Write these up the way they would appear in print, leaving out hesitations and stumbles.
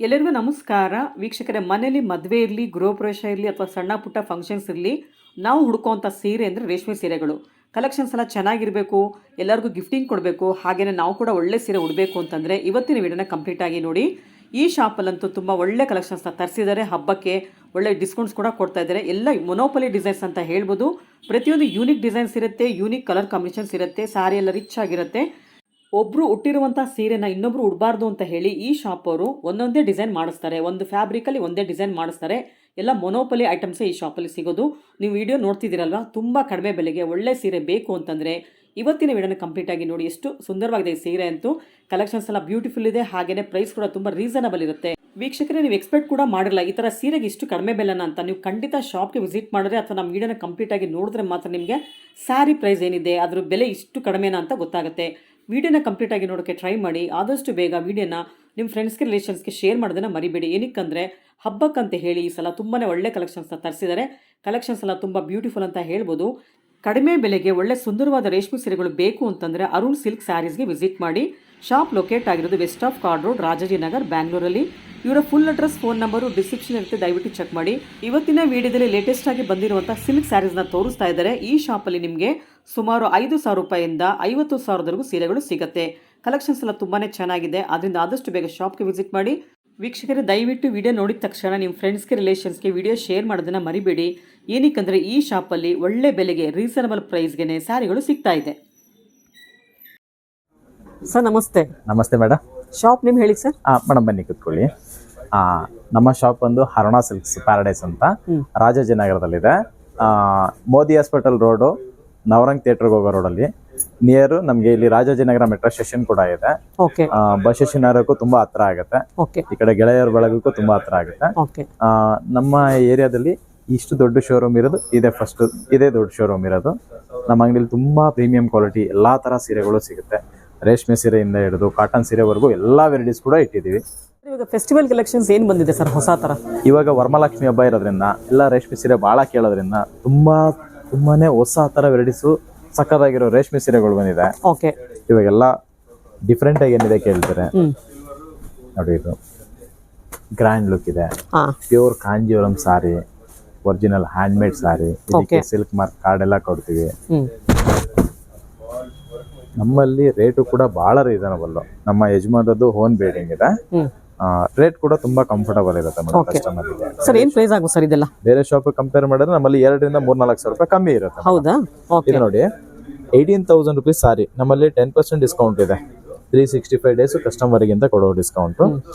ಎಲ್ಲರಿಗೂ ನಮಸ್ಕಾರ ವೀಕ್ಷಕರೇ. ಮನೆಯಲ್ಲಿ ಮದುವೆ ಇರಲಿ, ಗೃಹಪ್ರವೇಶ ಇರಲಿ ಅಥವಾ ಸಣ್ಣ ಪುಟ್ಟ ಫಂಕ್ಷನ್ಸ್ ಇರಲಿ, ನಾವು ಹುಡುಕುವಂಥ ಸೀರೆ ಅಂದರೆ ರೇಷ್ಮೆ ಸೀರೆಗಳು. ಕಲೆಕ್ಷನ್ಸ್ ಎಲ್ಲ ಚೆನ್ನಾಗಿರಬೇಕು, ಎಲ್ಲರಿಗೂ ಗಿಫ್ಟಿಂಗ್ ಕೊಡಬೇಕು, ಹಾಗೆಯೇ ನಾವು ಕೂಡ ಒಳ್ಳೆ ಸೀರೆ ಉಡಬೇಕು ಅಂತಂದರೆ ಇವತ್ತಿನ ವಿಡಿಯೋನ ಕಂಪ್ಲೀಟಾಗಿ ನೋಡಿ. ಈ ಶಾಪಲ್ಲಂತೂ ತುಂಬ ಒಳ್ಳೆ ಕಲೆಕ್ಷನ್ಸ್ನ ತರಿಸಿದ್ದಾರೆ. ಹಬ್ಬಕ್ಕೆ ಒಳ್ಳೆ ಡಿಸ್ಕೌಂಟ್ಸ್ ಕೂಡ ಕೊಡ್ತಾ ಇದ್ದಾರೆ. ಎಲ್ಲ ಮೊನೋಪಲಿ ಡಿಸೈನ್ಸ್ ಅಂತ ಹೇಳ್ಬೋದು. ಪ್ರತಿಯೊಂದು ಯೂನಿಕ್ ಡಿಸೈನ್ಸ್ ಇರುತ್ತೆ, ಯೂನಿಕ್ ಕಲರ್ ಕಾಂಬಿನೇಷನ್ಸ್ ಇರುತ್ತೆ, ಸಾರಿ ಎಲ್ಲ ರಿಚ್ ಆಗಿರುತ್ತೆ. ಒಬ್ಬರು ಉಟ್ಟಿರುವಂಥ ಸೀರೆನ ಇನ್ನೊಬ್ರು ಉಡಬಾರ್ದು ಅಂತ ಹೇಳಿ ಈ ಶಾಪ್ ಅವರು ಒಂದೊಂದೇ ಡಿಸೈನ್ ಮಾಡಿಸ್ತಾರೆ. ಒಂದು ಫ್ಯಾಬ್ರಿಕಲ್ಲಿ ಒಂದೇ ಡಿಸೈನ್ ಮಾಡಿಸ್ತಾರೆ. ಎಲ್ಲ ಮೊನೋಪಲಿ ಐಟಮ್ಸೇ ಈ ಶಾಪಲ್ಲಿ ಸಿಗೋದು. ನೀವು ವಿಡಿಯೋ ನೋಡ್ತಿದ್ದೀರಲ್ವ, ತುಂಬ ಕಡಿಮೆ ಬೆಲೆಗೆ ಒಳ್ಳೆ ಸೀರೆ ಬೇಕು ಅಂತಂದರೆ ಇವತ್ತಿನ ವಿಡಿಯೋನ ಕಂಪ್ಲೀಟಾಗಿ ನೋಡಿ. ಎಷ್ಟು ಸುಂದರವಾಗಿದೆ ಈ ಸೀರೆ ಅಂತೂ. ಕಲೆಕ್ಷನ್ಸ್ ಎಲ್ಲ ಬ್ಯೂಟಿಫುಲ್ ಇದೆ, ಹಾಗೆಯೇ ಪ್ರೈಸ್ ಕೂಡ ತುಂಬ ರೀಸನಬಲ್ ಇರುತ್ತೆ. ವೀಕ್ಷಕರೇ, ನೀವು ಎಕ್ಸ್ಪೆಕ್ಟ್ ಕೂಡ ಮಾಡಿರಲ್ಲ ಈ ಥರ ಸೀರೆಗೆ ಇಷ್ಟು ಕಡಿಮೆ ಬೆಲೆನ ಅಂತ. ನೀವು ಖಂಡಿತ ಶಾಪ್ಗೆ ವಿಸಿಟ್ ಮಾಡಿದ್ರೆ ಅಥವಾ ನಮ್ಮ ವಿಡಿಯೋನ ಕಂಪ್ಲೀಟಾಗಿ ನೋಡಿದ್ರೆ ಮಾತ್ರ ನಿಮಗೆ ಸ್ಯಾರಿ ಪ್ರೈಸ್ ಏನಿದೆ, ಅದ್ರ ಬೆಲೆ ಇಷ್ಟು ಕಡಿಮೆನಾ ಅಂತ ಗೊತ್ತಾಗುತ್ತೆ. ವಿಡಿಯೋನ ಕಂಪ್ಲೀಟಾಗಿ ನೋಡೋಕ್ಕೆ ಟ್ರೈ ಮಾಡಿ. ಆದಷ್ಟು ಬೇಗ ವಿಡಿಯೋನ ನಿಮ್ಮ ಫ್ರೆಂಡ್ಸ್ಗೆ, ರಿಲೇಷನ್ಸ್ಗೆ ಶೇರ್ ಮಾಡೋದನ್ನು ಮರಿಬೇಡಿ. ಏನಕ್ಕಂದರೆ ಹಬ್ಬಕ್ಕಂತ ಹೇಳಿ ಈ ಸಲ ತುಂಬಾ ಒಳ್ಳೆ ಕಲೆಕ್ಷನ್ಸ್ನ ತರಿಸಿದ್ದಾರೆ. ಕಲೆಕ್ಷನ್ಸ್ ಎಲ್ಲ ತುಂಬ ಬ್ಯೂಟಿಫುಲ್ ಅಂತ ಹೇಳ್ಬೋದು. ಕಡಿಮೆ ಬೆಲೆಗೆ ಒಳ್ಳೆ ಸುಂದರವಾದ ರೇಷ್ಮೆ ಸೀರೆಗಳು ಬೇಕು ಅಂತಂದರೆ ಅರುಣ್ ಸಿಲ್ಕ್ ಸ್ಯಾರೀಸ್ಗೆ ವಿಸಿಟ್ ಮಾಡಿ. ಶಾಪ್ ಲೊಕೇಟ್ ಆಗಿರೋದು West of Chord Road, Rajajinagar, ಬ್ಯಾಂಗ್ಳೂರಲ್ಲಿ. ಇವರ full address, phone number description ಇರುತ್ತೆ, ದಯವಿಟ್ಟು ಚೆಕ್ ಮಾಡಿ. ಇವತ್ತಿನ ವಿಡಿಯೋದಲ್ಲಿ ಲೇಟೆಸ್ಟ್ ಆಗಿ ಬಂದಿರುವಂಥ ಸಿಲ್ಕ್ ಸ್ಯಾರೀಸ್ನ ತೋರಿಸ್ತಾ ಇದ್ದಾರೆ. ಈ ಶಾಪಲ್ಲಿ ನಿಮಗೆ ಸುಮಾರು 5,000 ರೂಪಾಯಿಂದ 50,000ವರೆಗೂ ಸೀರೆಗಳು ಸಿಗುತ್ತೆ. ಕಲೆಕ್ಷನ್ಸ್ ಎಲ್ಲ ತುಂಬಾ ಚೆನ್ನಾಗಿದೆ. ಅದರಿಂದ ಆದಷ್ಟು ಬೇಗ ಶಾಪ್ಗೆ ವಿಸಿಟ್ ಮಾಡಿ. ವೀಕ್ಷಕರೇ, ದಯವಿಟ್ಟು ವಿಡಿಯೋ ನೋಡಿದ ತಕ್ಷಣ ನಿಮ್ಮ ಫ್ರೆಂಡ್ಸ್ಗೆ, ರಿಲೇಷನ್ಸ್ಗೆ ವಿಡಿಯೋ ಶೇರ್ ಮಾಡೋದನ್ನು ಮರಿಬೇಡಿ. ಏನಕ್ಕಂದರೆ ಈ ಶಾಪಲ್ಲಿ ಒಳ್ಳೆ ಬೆಲೆಗೆ ರೀಸನಬಲ್ ಪ್ರೈಸ್ಗೆ ಸ್ಯಾರಿಗಳು ಸಿಗ್ತಾ ಇದೆ. ಸರ್ ನಮಸ್ತೆ. ನಮಸ್ತೆ ಮೇಡಮ್. ಶಾಪ್ ನೇಮ್ ಹೇಳಿ ಸರ್. ಮೇಡಮ್ ಬನ್ನಿ ಕೂತ್ಕೊಳ್ಳಿ. ನಮ್ಮ ಶಾಪ್ ಬಂದು ಅರುಣ ಸಿಲ್ಕ್ಸ್ ಪ್ಯಾರಡೈಸ್ ಅಂತ ರಾಜಾಜಿನಗರದಲ್ಲಿದೆ. ಮೋದಿ ಹಾಸ್ಪಿಟಲ್ ರೋಡು, ನವರಂಗ್ ಥಿಯೇಟರ್ಗೆ ಹೋಗೋ ರೋಡಲ್ಲಿ ನಿಯರ್ ನಮಗೆ ಇಲ್ಲಿ ರಾಜಾಜಿನಗರ ಮೆಟ್ರೋ ಸ್ಟೇಷನ್ ಕೂಡ ಇದೆ. ಬಸ್ ಸ್ಟೇಷನ್ ಇರೋಕ್ಕೂ ತುಂಬಾ ಹತ್ರ ಆಗುತ್ತೆ. ಈ ಕಡೆ ಗೆಳೆಯರ ಬಳಗಕ್ಕೂ ತುಂಬಾ ಹತ್ರ ಆಗುತ್ತೆ. ನಮ್ಮ ಏರಿಯಾದಲ್ಲಿ ಇಷ್ಟು ದೊಡ್ಡ ಶೋರೂಮ್ ಇರೋದು ಇದೇ ದೊಡ್ಡ ಶೋರೂಮ್ ಇರೋದು. ನಮ್ಮ ಅಂಗಡಿಯಲ್ಲಿ ತುಂಬಾ ಪ್ರೀಮಿಯಂ ಕ್ವಾಲಿಟಿ ಎಲ್ಲಾ ತರ ಸೀರೆಗಳು ಸಿಗುತ್ತೆ. ರೇಷ್ಮೆ ಸೀರೆಯಿಂದ ಹಿಡಿದು ಕಾಟನ್ ಸೀರೆವರೆಗೂ ಎಲ್ಲಾ ವೆರೈಟೀಸ್ ಕೂಡ ಇಟ್ಟಿದ್ದೀವಿ. ಇವಾಗ ಫೆಸ್ಟಿವಲ್ ಕಲೆಕ್ಷನ್ಸ್ ಏನು ಬಂದಿದೆ ಸರ್ ಹೊಸ ತರ? ಇವಾಗ ವರಮಹಾಲಕ್ಷ್ಮಿ ಹಬ್ಬ ಇರೋದ್ರಿಂದ ಎಲ್ಲ ರೇಷ್ಮೆ ಸೀರೆ ಬಹಳ ಕೇಳೋದ್ರಿಂದ ತುಂಬಾನೇ ಹೊಸ ತರ ವೆರೈಟೀಸು, ಸಕ್ಕತ್ತಾಗಿರೋ ರೇಷ್ಮೆ ಸೀರೆಗಳು ಬಂದಿದೆ. ಇವಾಗೆಲ್ಲ ಡಿಫ್ರೆಂಟ್ ಆಗಿ ಏನಿದೆ ಕೇಳ್ತಾರೆ ನೋಡಿ. ಇದು ಗ್ರ್ಯಾಂಡ್ ಲುಕ್ ಇದೆ. ಪ್ಯೂರ್ ಕಾಂಜೀವರಂ ಸಾರಿ, ಒರಿಜಿನಲ್ ಹ್ಯಾಂಡ್ ಮೇಡ್ ಸಾರಿ. ಇದಕ್ಕೆ ಸಿಲ್ಕ್ ಮಾರ್ಕ್ ಕಾರ್ಡ್ ಎಲ್ಲ ಕೊಡ್ತೀವಿ. ನಮ್ಮಲ್ಲಿ ರೇಟು ಕೂಡ ಬಹಳ ರೀಸನಬಲ್. ನಮ್ಮ ಯಜಮಾನರದ್ದು ಓನ್ ಬೇಡಿಂಗ್ ಇದೆ. ರೇಟ್ ಕೂಡ ತುಂಬಾ ಕಂಫರ್ಟಬಲ್ ಇರುತ್ತೆ ಕಸ್ಟಮರ್ಗೆ. ಸರ್ ಏನ್ ಪ್ರೈಸ್ ಆಗುತ್ತೆ ಸರ್ ಇದೆಲ್ಲ? ಬೇರೆ ಶಾಪ್ ಕಂಪೇರ್ ಮಾಡಿದ್ರೆ ನಮ್ಮಲ್ಲಿ 2,000 to 3,000 ರೂಪಾಯಿ ಕಮ್ಮಿ ಇರುತ್ತೆ. ಹೌದಾ? ಇದು ನೋಡಿ 18,000 ರೂಪೀಸ್ ಸಾರಿ. ನಮ್ಮಲ್ಲಿ 10% ಡಿಸ್ಕೌಂಟ್ ಇದೆ. 365 ಡೇಸ್ ಕಸ್ಟಮರ್ಗಿಂತ ಕೊಡೋ ಡಿಸ್ಕೌಂಟ್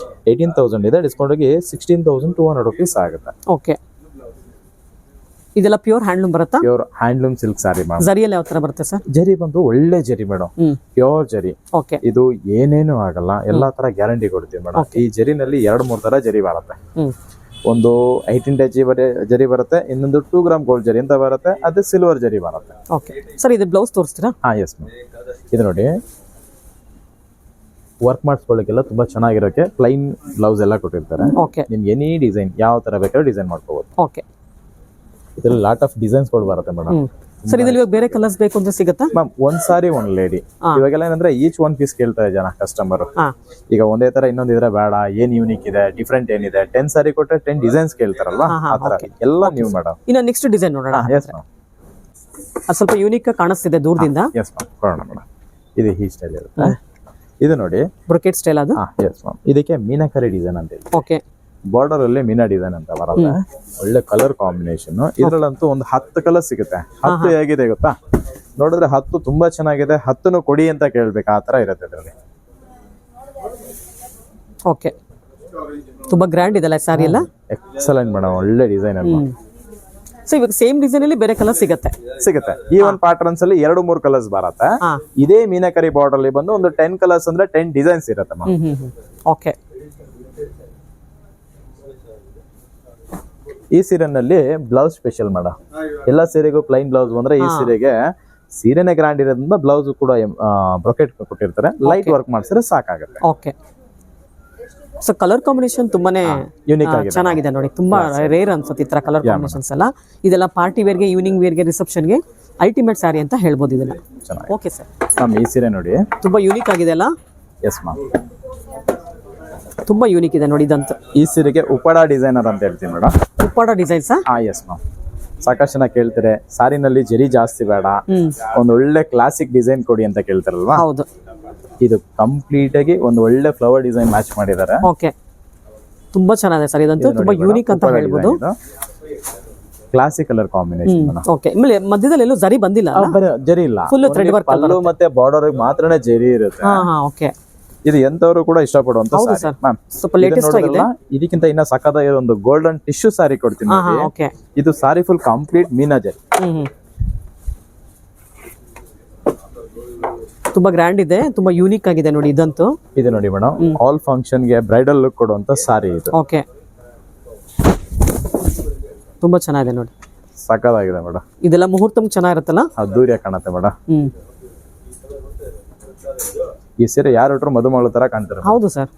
18,000 ಇದೆ. ಡಿಸ್ಕೌಂಟ್ ಆಗಿ 16,200 ರೂಪೀಸ್ ಆಗುತ್ತೆ. ಓಕೆ. ಇದೆಲ್ಲ ಪ್ಯೂರ್ ಹ್ಯಾಂಡ್ಲೂಮ್ ಬರುತ್ತಾ? ಪ್ಯೂರ್ ಹ್ಯಾಂಡ್ಲೂಮ್ ಸಿಲ್ಕ್ ಸಾರಿ. ಜರಿಯಲ್ಲಿ ಯಾವ ತರ ಬರುತ್ತೆ ಸರ್? ಜರಿ ಬಂದು ಒಳ್ಳೆ ಜರಿ ಮೇಡಮ್, ಪ್ಯೂರ್ ಜರಿ. ಇದು ಏನೇನು ಆಗಲ್ಲ, ಎಲ್ಲಾ ತರ ಗ್ಯಾರಂಟಿ ಕೊಡ್ತೀವಿ ಮೇಡಮ್. ಈ ಜರಿನಲ್ಲಿ 2-3 ತರ ಜರಿ ಬರುತ್ತೆ. ಒಂದು 18 ಜರಿ ಬರುತ್ತೆ, ಇನ್ನೊಂದು 2 ಗ್ರಾಮ್ ಗೋಲ್ಡ್ ಜರಿ ಅಂತ ಬರುತ್ತೆ, ಅದು ಸಿಲ್ವರ್ ಜರಿ ಬರುತ್ತೆ. ಓಕೆ ಸರ್, ಇದು ಬ್ಲೌಸ್ ತೋರಿಸ್ತೀರಾ? Yes ma'am. ಇದು ನೋಡಿ, ವರ್ಕ್ ಮಾಡಿಸ್ಕೊಳ್ಳಿಕ್ಕೆಲ್ಲ ತುಂಬಾ ಚೆನ್ನಾಗಿರೋಕೆ ಪ್ಲೈನ್ ಬ್ಲೌಸ್ ಎಲ್ಲ ಕೊಟ್ಟಿರ್ತಾರೆ. ನಿಮ್ಗೆ ಎನಿ ಡಿಸೈನ್ ಯಾವ ತರ ಬೇಕಾದ್ರೂ ಡಿಸೈನ್ ಮಾಡ್ಕೋಬಹುದು. ಓಕೆ. ಇದ್ರಲ್ಲಿ ಲಾಟ್ ಆಫ್ ಡಿಸೈನ್ಸ್ ಗಳು ಬರುತ್ತೆ ಮೇಡಮ್. ಸರ್ ಇದ್ರಲ್ಲಿ ಇವಾಗ ಬೇರೆ ಕಲರ್ಸ್ ಬೇಕು ಅಂತ ಸಿಗುತ್ತಾ ಮ್ಯಾಮ್? ಒಂದ್ ಸಾರಿ ಒಂದ್ ಲೇಡಿ. ಇವಾಗೆಲ್ಲ ಏನಂದ್ರೆ ಈಚ್ ಒನ್ ಪೀಸ್ ಕೇಳ್ತಾರೆ ಜನ ಕಸ್ಟಮರ್. ಈಗ ಒಂದೇ ತರ ಇನ್ನೊಂದ್ ಇದ್ರೆ ಬೇಡ, ಏನ್ ಯೂನಿಕ್ ಇದೆ, ಡಿಫ್ರೆಂಟ್ ಏನಿದೆ, 10 ಸಾರಿ ಕೊಟ್ರೆ 10 ಡಿಸೈನ್ಸ್ ಕೇಳ್ತಾರಲ್ವಾ, ಆತರ ಎಲ್ಲ ನೀವು ಮೇಡಮ್. ಇನ್ನು ನೆಕ್ಸ್ಟ್ ಡಿಸೈನ್ ನೋಡೋಣ. Yes ma'am. ಅದು ಸ್ವಲ್ಪ ಯೂನಿಕ್ ಕಾಣಿಸ್ತಿದೆ ದೂರದಿಂದ. ಎಸ್ ಮ್ಯಾಮ್, ಕೊಡೋಣ ಮೇಡಮ್. ಇದು ಈ ಸ್ಟೈಲ್ ಇರುತ್ತೆ. ಇದು ನೋಡಿ ಬ್ರೊಕೆಟ್ ಸ್ಟೈಲ್ ಅದು. Yes ma'am. ಇದಕ್ಕೆ ಮೀನಾಕರಿ ಡಿಸೈನ್ ಅಂತ ಹೇಳಿ. ಓಕೆ. ಬಾರ್ಡರ್ ಅಲ್ಲಿ ಮೀನಾ ಡಿಸೈನ್ ಅಂತ ಬರುತ್ತೆ. ಒಳ್ಳೆ ಕಲರ್ ಕಾಂಬಿನೇಷನ್. ಇದ್ರಲ್ಲಂತೂ ಒಂದು 10 ಕಲರ್ ಸಿಗುತ್ತೆ. 10 ಹೇಗಿದೆ ಗೊತ್ತಾ? ನೋಡಿದ್ರೆ 10 ತುಂಬಾ ಚೆನ್ನಾಗಿದೆ, 10 ಕೊಡಿ ಅಂತ ಕೇಳ್ಬೇಕು, ಆ ತರ ಇರುತ್ತೆ ಇದ್ರಲ್ಲಿ. ಓಕೆ. ತುಂಬಾ ಗ್ರ್ಯಾಂಡ್ ಇದೆಲ್ಲ ಸಾರಿ ಎಲ್ಲ. ಎಕ್ಸಲೆಂಟ್ ಮೇಡಮ್, ಒಳ್ಳೆ ಡಿಸೈನ್ ಅಲ್ವಾ? ಸೊ ಇವಾಗ ಸೇಮ್ ಡಿಸೈನ್ ಅಲ್ಲಿ ಬೇರೆ ಕಲರ್ ಸಿಗುತ್ತೆ. ಈ ಒಂದು ಪ್ಯಾಟರ್ನ್ಸ್ ಅಲ್ಲಿ 2-3 ಕಲರ್ಸ್ ಬರುತ್ತೆ. ಇದೇ ಮೀನಾಕರಿ ಬಾರ್ಡರ್ ಅಲ್ಲಿ ಬಂದು ಒಂದು 10 ಕಲರ್ಸ್ ಅಂದ್ರೆ 10 ಡಿಸೈನ್ಸ್ ಇರುತ್ತೆ. ಓಕೆ. ಈ ಸೀರೆನಲ್ಲಿ ಬ್ಲೌಸ್ ಸ್ಪೆಷಲ್ ಮೇಡಮ್. ಎಲ್ಲಾ ಸೀರೆಗೂ ಪ್ಲೈನ್ ಬ್ಲೌಸ್ ಬಂದ್ರೆ ಈ ಸೀರೆಗೆ ಸೀರೆನೇ ಗ್ರ್ಯಾಂಡ್ ಇರೋದ್ರಿಂದ ಬ್ಲೌಸ್ ಕೂಡ ಬ್ರೊಕೆಟ್ ಕೊಟ್ಟಿರ್ತಾರೆ. ಲೈಟ್ ವರ್ಕ್ ಮಾಡಿಸಿದ್ರೆ ಸಾಕಾಗುತ್ತೆ. ಓಕೆ. ಸೊ ಕಲರ್ ಕಾಂಬಿನೇಷನ್ ತುಂಬಾನೇ ಯೂನಿಕ್ ಆಗಿದೆ, ಚೆನ್ನಾಗಿದೆ ನೋಡಿ. ತುಂಬಾ ರೇರ್ ಅನ್ಸುತ್ತೆ ಈ ತರ ಕಲರ್ ಕಾಂಬಿನೇಷನ್ಸ್ ಎಲ್ಲ. ಇದೆಲ್ಲ ಪಾರ್ಟಿ ವೇರ್ಗೆ, ಈವ್ನಿಂಗ್ ವೇರ್ಗೆ, ರಿಸೆಪ್ಷನ್ಗೆ ಅಲ್ಟಿಮೇಟ್ ಸ್ಯಾರಿ ಅಂತ ಹೇಳ್ಬೋದು ಇದೆಲ್ಲ. Okay sir. ಮ್ಯಾಮ್ ಈ ಸೀರೆ ನೋಡಿ ತುಂಬಾ ಯೂನಿಕ್ ಆಗಿದೆ ಅಲ್ಲ? Yes ma'am. ತುಂಬಾ ಯೂನಿಕ್ ಇದೆ ನೋಡಿ ಇದಂತೂ. ಈ ಸೀರೆಗೆ ಉಪಡ ಡಿಸೈನರ್ ಅಂತ ಹೇಳ್ತೀವಿ madam. Uppada designs. Yes ma'am. ಸಾಕಷ್ಟು ಜನ ಕೇಳ್ತಾರೆ ಸಾರಿನಲ್ಲಿ ಜರಿ ಜಾಸ್ತಿ ಬೇಡ, ಒಂದು ಒಳ್ಳೆ ಕ್ಲಾಸಿಕ್ ಡಿಸೈನ್ ಕೊಡಿ ಅಂತ ಕೇಳ್ತಾರಲ್ವಾ. ಹೌದು. ಇದು ಕಂಪ್ಲೀಟ್ ಆಗಿ ಒಂದು ಒಳ್ಳೆ ಫ್ಲವರ್ ಡಿಸೈನ್ ಮ್ಯಾಚ್ ಮಾಡಿದ್ದಾರೆ. ಓಕೆ, ತುಂಬಾ ಚೆನ್ನಾಗಿದೆ ಸರ್ ಇದಂತೂ. ತುಂಬಾ ಯೂನಿಕ್ ಅಂತ ಹೇಳ್ಬೋದು. Classic colour combination. ಓಕೆ, ಆಮೇಲೆ ಮಧ್ಯದಲ್ಲಿ ಎಲ್ಲೂ ಜರಿ ಬಂದಿಲ್ಲ ಅಲ್ಲ? ಜರಿ ಇಲ್ಲ, ಫುಲ್ ಥ್ರೆಡ್ ವರ್ಕ್. ಪಲ್ಲು ಮತ್ತೆ ಬಾರ್ಡರ್ ಮಾತ್ರನೇ ಜರಿ ಇರುತ್ತೆ. ಓಕೆ, ಇದು ಎಂತವರು ಕೂಡ ಇಷ್ಟಪಡುವಂತ ಸಾರಿ ಮ್ಯಾಮ್. ಸ್ವಲ್ಪ ಲೇಟೆಸ್ಟ್ ಆಗಿದೆ. ಇದಕ್ಕಿಂತ ಇನ್ನ ಸಕ್ಕತ್ತಾಗಿರೋ ಒಂದು ಗೋಲ್ಡನ್ ಟಿಶ್ಯೂ ಸಾರಿ ಕೊಡ್ತೀನಿ ನೋಡಿ. ಓಕೆ, ಇದು ಸಾರಿ ಫುಲ್ ಕಂಪ್ಲೀಟ್ ಮೀನಾ ಜರಿ. ತುಂಬಾ ಗ್ರ್ಯಾಂಡ್ ಇದೆ, ತುಂಬಾ ಯೂನಿಕ್ ಆಗಿದೆ ನೋಡಿ ಇದಂತೂ. ಇದು ನೋಡಿ ಮೇಡಮ್, ಆಲ್ ಫಂಕ್ಷನ್ ಗೆ ಬ್ರೈಡಲ್ ಲುಕ್ ಕೊಡುವಂತ ಸಾರಿ ಇದು. ಓಕೆ, ತುಂಬಾ ಚೆನ್ನಾಗಿದೆ ನೋಡಿ. ಸಕ್ಕತ್ತಾಗಿದೆ ಮೇಡಮ್. ಇದೆಲ್ಲ ಮುಹೂರ್ತ ಚೆನ್ನಾಗಿರುತ್ತಲ್ಲ, ಅದ್ದೂರಿಯಾಗಿ ಕಾಣುತ್ತೆ ಮೇಡಮ್. ಈ ಸೀರೆ ಯಾರು ಮದುಮಗಳು ತರ ಕಾಣ್ತಾರೆ. ಹೌದು ಸರ್,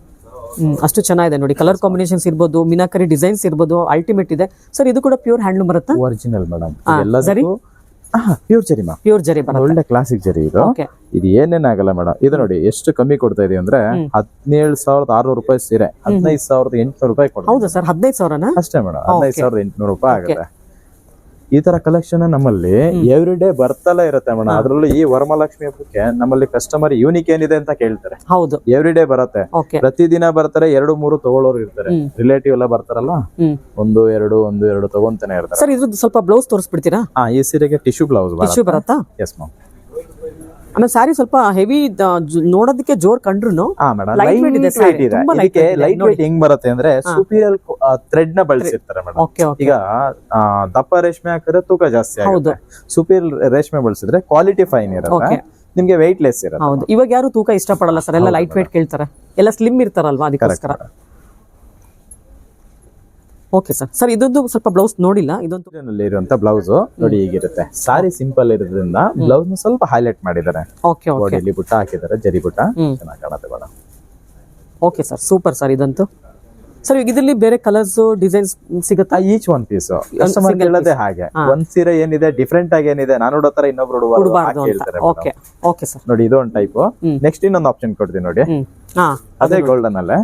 ಅಷ್ಟು ಚೆನ್ನಾಗಿದೆ ನೋಡಿ. ಕಲರ್ ಕಾಂಬಿನೇಷನ್ಸ್ ಇರ್ಬೋದು, ಮೀನಾಕರಿ ಡಿಸೈನ್ಸ್ ಇರ್ಬೋದು, ಅಲ್ಟಿಮೇಟ್ ಇದೆ ಸರ್. ಇದು ಕೂಡ ಪ್ಯೂರ್ ಹ್ಯಾಂಡ್ಲೂಮ್ ಬರುತ್ತಾ? Original madam. ಪ್ಯೂರ್ ಜರಿ ಮ್ಯಾಮ್. ಪ್ಯೂರ್ ಜರಿ ಬರುತ್ತೆ. ಒಳ್ಳೆ ಕ್ಲಾಸಿಕ್ ಜರಿ ಇದು. ಇದು ಏನೇನಾಗಲ್ಲ ಮೇಡಮ್. ಇದು ನೋಡಿ ಎಷ್ಟು ಕಮ್ಮಿ ಕೊಡ್ತಾ ಇದೀವಿ ಅಂದ್ರೆ 17,600 ರೂಪಾಯಿ ಸೀರೆ 15,800 ರೂಪಾಯಿ ಕೊಡ್ತೀವಿ. ಹೌದಾ ಸರ್? 15,000 ಅಷ್ಟೇ ಮೇಡಮ್. 15,800 ರೂಪಾಯಿ ಆಗುತ್ತೆ. ಈ ತರ ಕಲೆಕ್ಷನ್ ನಮ್ಮಲ್ಲಿ ಎವ್ರಿ ಡೇ ಬರ್ತಲೇ ಇರುತ್ತೆ ಮೇಡಮ್. ಅದ್ರಲ್ಲೂ ಈ ವರಮಹಾಲಕ್ಷ್ಮಿ ಹಬ್ಬಕ್ಕೆ ನಮ್ಮಲ್ಲಿ ಕಸ್ಟಮರ್ ಯೂನಿಕ್ ಏನಿದೆ ಅಂತ ಕೇಳ್ತಾರೆ. ಹೌದು, ಎವ್ರಿ ಡೇ ಬರುತ್ತೆ. ಪ್ರತಿದಿನ ಬರ್ತಾರೆ, 2-3 ತಗೊಳ್ಳೋರು ಇರ್ತಾರೆ. ರಿಲೇಟಿವ್ ಎಲ್ಲ ಬರ್ತಾರಲ್ಲ, 1-2 ತಗೊಂತಾನೆ ಇರ್ತಾರೆ. ಸರ್ ಇದ್ರದ್ದು ಸ್ವಲ್ಪ ಬ್ಲೌಸ್ ತೋರಿಸ್ಬಿಡ್ತೀರಾ? ಈ ಸೀರೆಗೆ ಟಿಶ್ಯೂ ಬ್ಲೌಸ್ ಬರುತ್ತಾ? Yes ma'am. ಆಮೇಲೆ ಸ್ಯಾರಿ ಸ್ವಲ್ಪ ಹೆವಿ ನೋಡೋದಕ್ಕೆ ಜೋರ್ ಕಂಡ್ರು ಲೈಟ್ ವೇಟ್ ಹೆಂಗ್ ಬರುತ್ತೆ ಅಂದ್ರೆ ಸುಪೀರಿಯರ್ ಥ್ರೆಡ್ ನ ಬಳಸಿರ್ತಾರೆ ಮೇಡಮ್. ಈಗ ದಪ್ಪ ರೇಷ್ಮೆ ಹಾಕಿದ್ರೆ ತೂಕ ಜಾಸ್ತಿ ಆಗುತ್ತೆ. ಸುಪೀರಿಯರ್ ರೇಷ್ಮೆ ಬಳಸಿದ್ರೆ ಕ್ವಾಲಿಟಿ ಫೈನ್ ಇರುತ್ತೆ, ನಿಮ್ಗೆ ವೆಯ್ಟ್ ಲೆಸ್ ಇರುತ್ತೆ. ಹೌದು, ಇವಾಗ ಯಾರು ತೂಕ ಇಷ್ಟಪಡಲ್ಲ ಸರ್, ಎಲ್ಲ ಲೈಟ್ ವೇಟ್ ಕೇಳ್ತಾರೆ, ಎಲ್ಲ ಸ್ಲಿಮ್ ಇರ್ತಾರಲ್ವಾ, ಅದಕ್ಕೋಸ್ಕರ. Okay sir. ಸರ್ ಇದೊಂದು ಸ್ವಲ್ಪ ಬ್ಲೌಸ್ ನೋಡಿಲ್ಲ. ಇದೊಂದು ಇರುವಂತ ಬ್ಲೌಸ್ ನೋಡಿ ಹೀಗಿರುತ್ತೆ. ಸಾರಿ ಸಿಂಪಲ್ ಇರೋದ್ರಿಂದ ಬ್ಲೌಸ್ ನ ಸ್ವಲ್ಪ ಹೈಲೈಟ್ ಮಾಡಿದ್ದಾರೆ. ಬಾಡಿಯಲ್ಲಿ ಬುಟ್ಟ ಹಾಕಿದ್ದಾರೆ, ಜರಿ ಬುಟ್ಟ, ಚೆನ್ನಾಗಿ ಕಾಣುತ್ತೆ madam. Okay sir, super sir ಇದಂತೂ. ಸರ್ ಇದರಲ್ಲಿ ಬೇರೆ ಕಲರ್ಸ್ ಡಿಸೈನ್ಸ್ ಸಿಗುತ್ತಾ? ಈಚ್ ಒನ್ ಪೀಸ್ ಕಸ್ಟಮರ್ ಹೇಳೋದೇ ಹಾಗೆ. ಒಂದ್ ಸೀರೆ ಏನಿದೆ ಡಿಫ್ರೆಂಟ್ ಆಗಿ ಏನಿದೆ, ನಾನು ನೋಡೋ ತರ ಇನ್ನೊಬ್ರು ಹೇಳ್ತಾರೆ. Okay sir. ನೋಡಿ ಇದು ಒಂದು ಟೈಪ್. ನೆಕ್ಸ್ಟ್ ಇನ್ನೊಂದು ಆಪ್ಷನ್ ಕೊಡ್ತೀನಿ ನೋಡಿ, ಅದೇ ಗೋಲ್ಡನ್ ಅಲ್ಲೇ.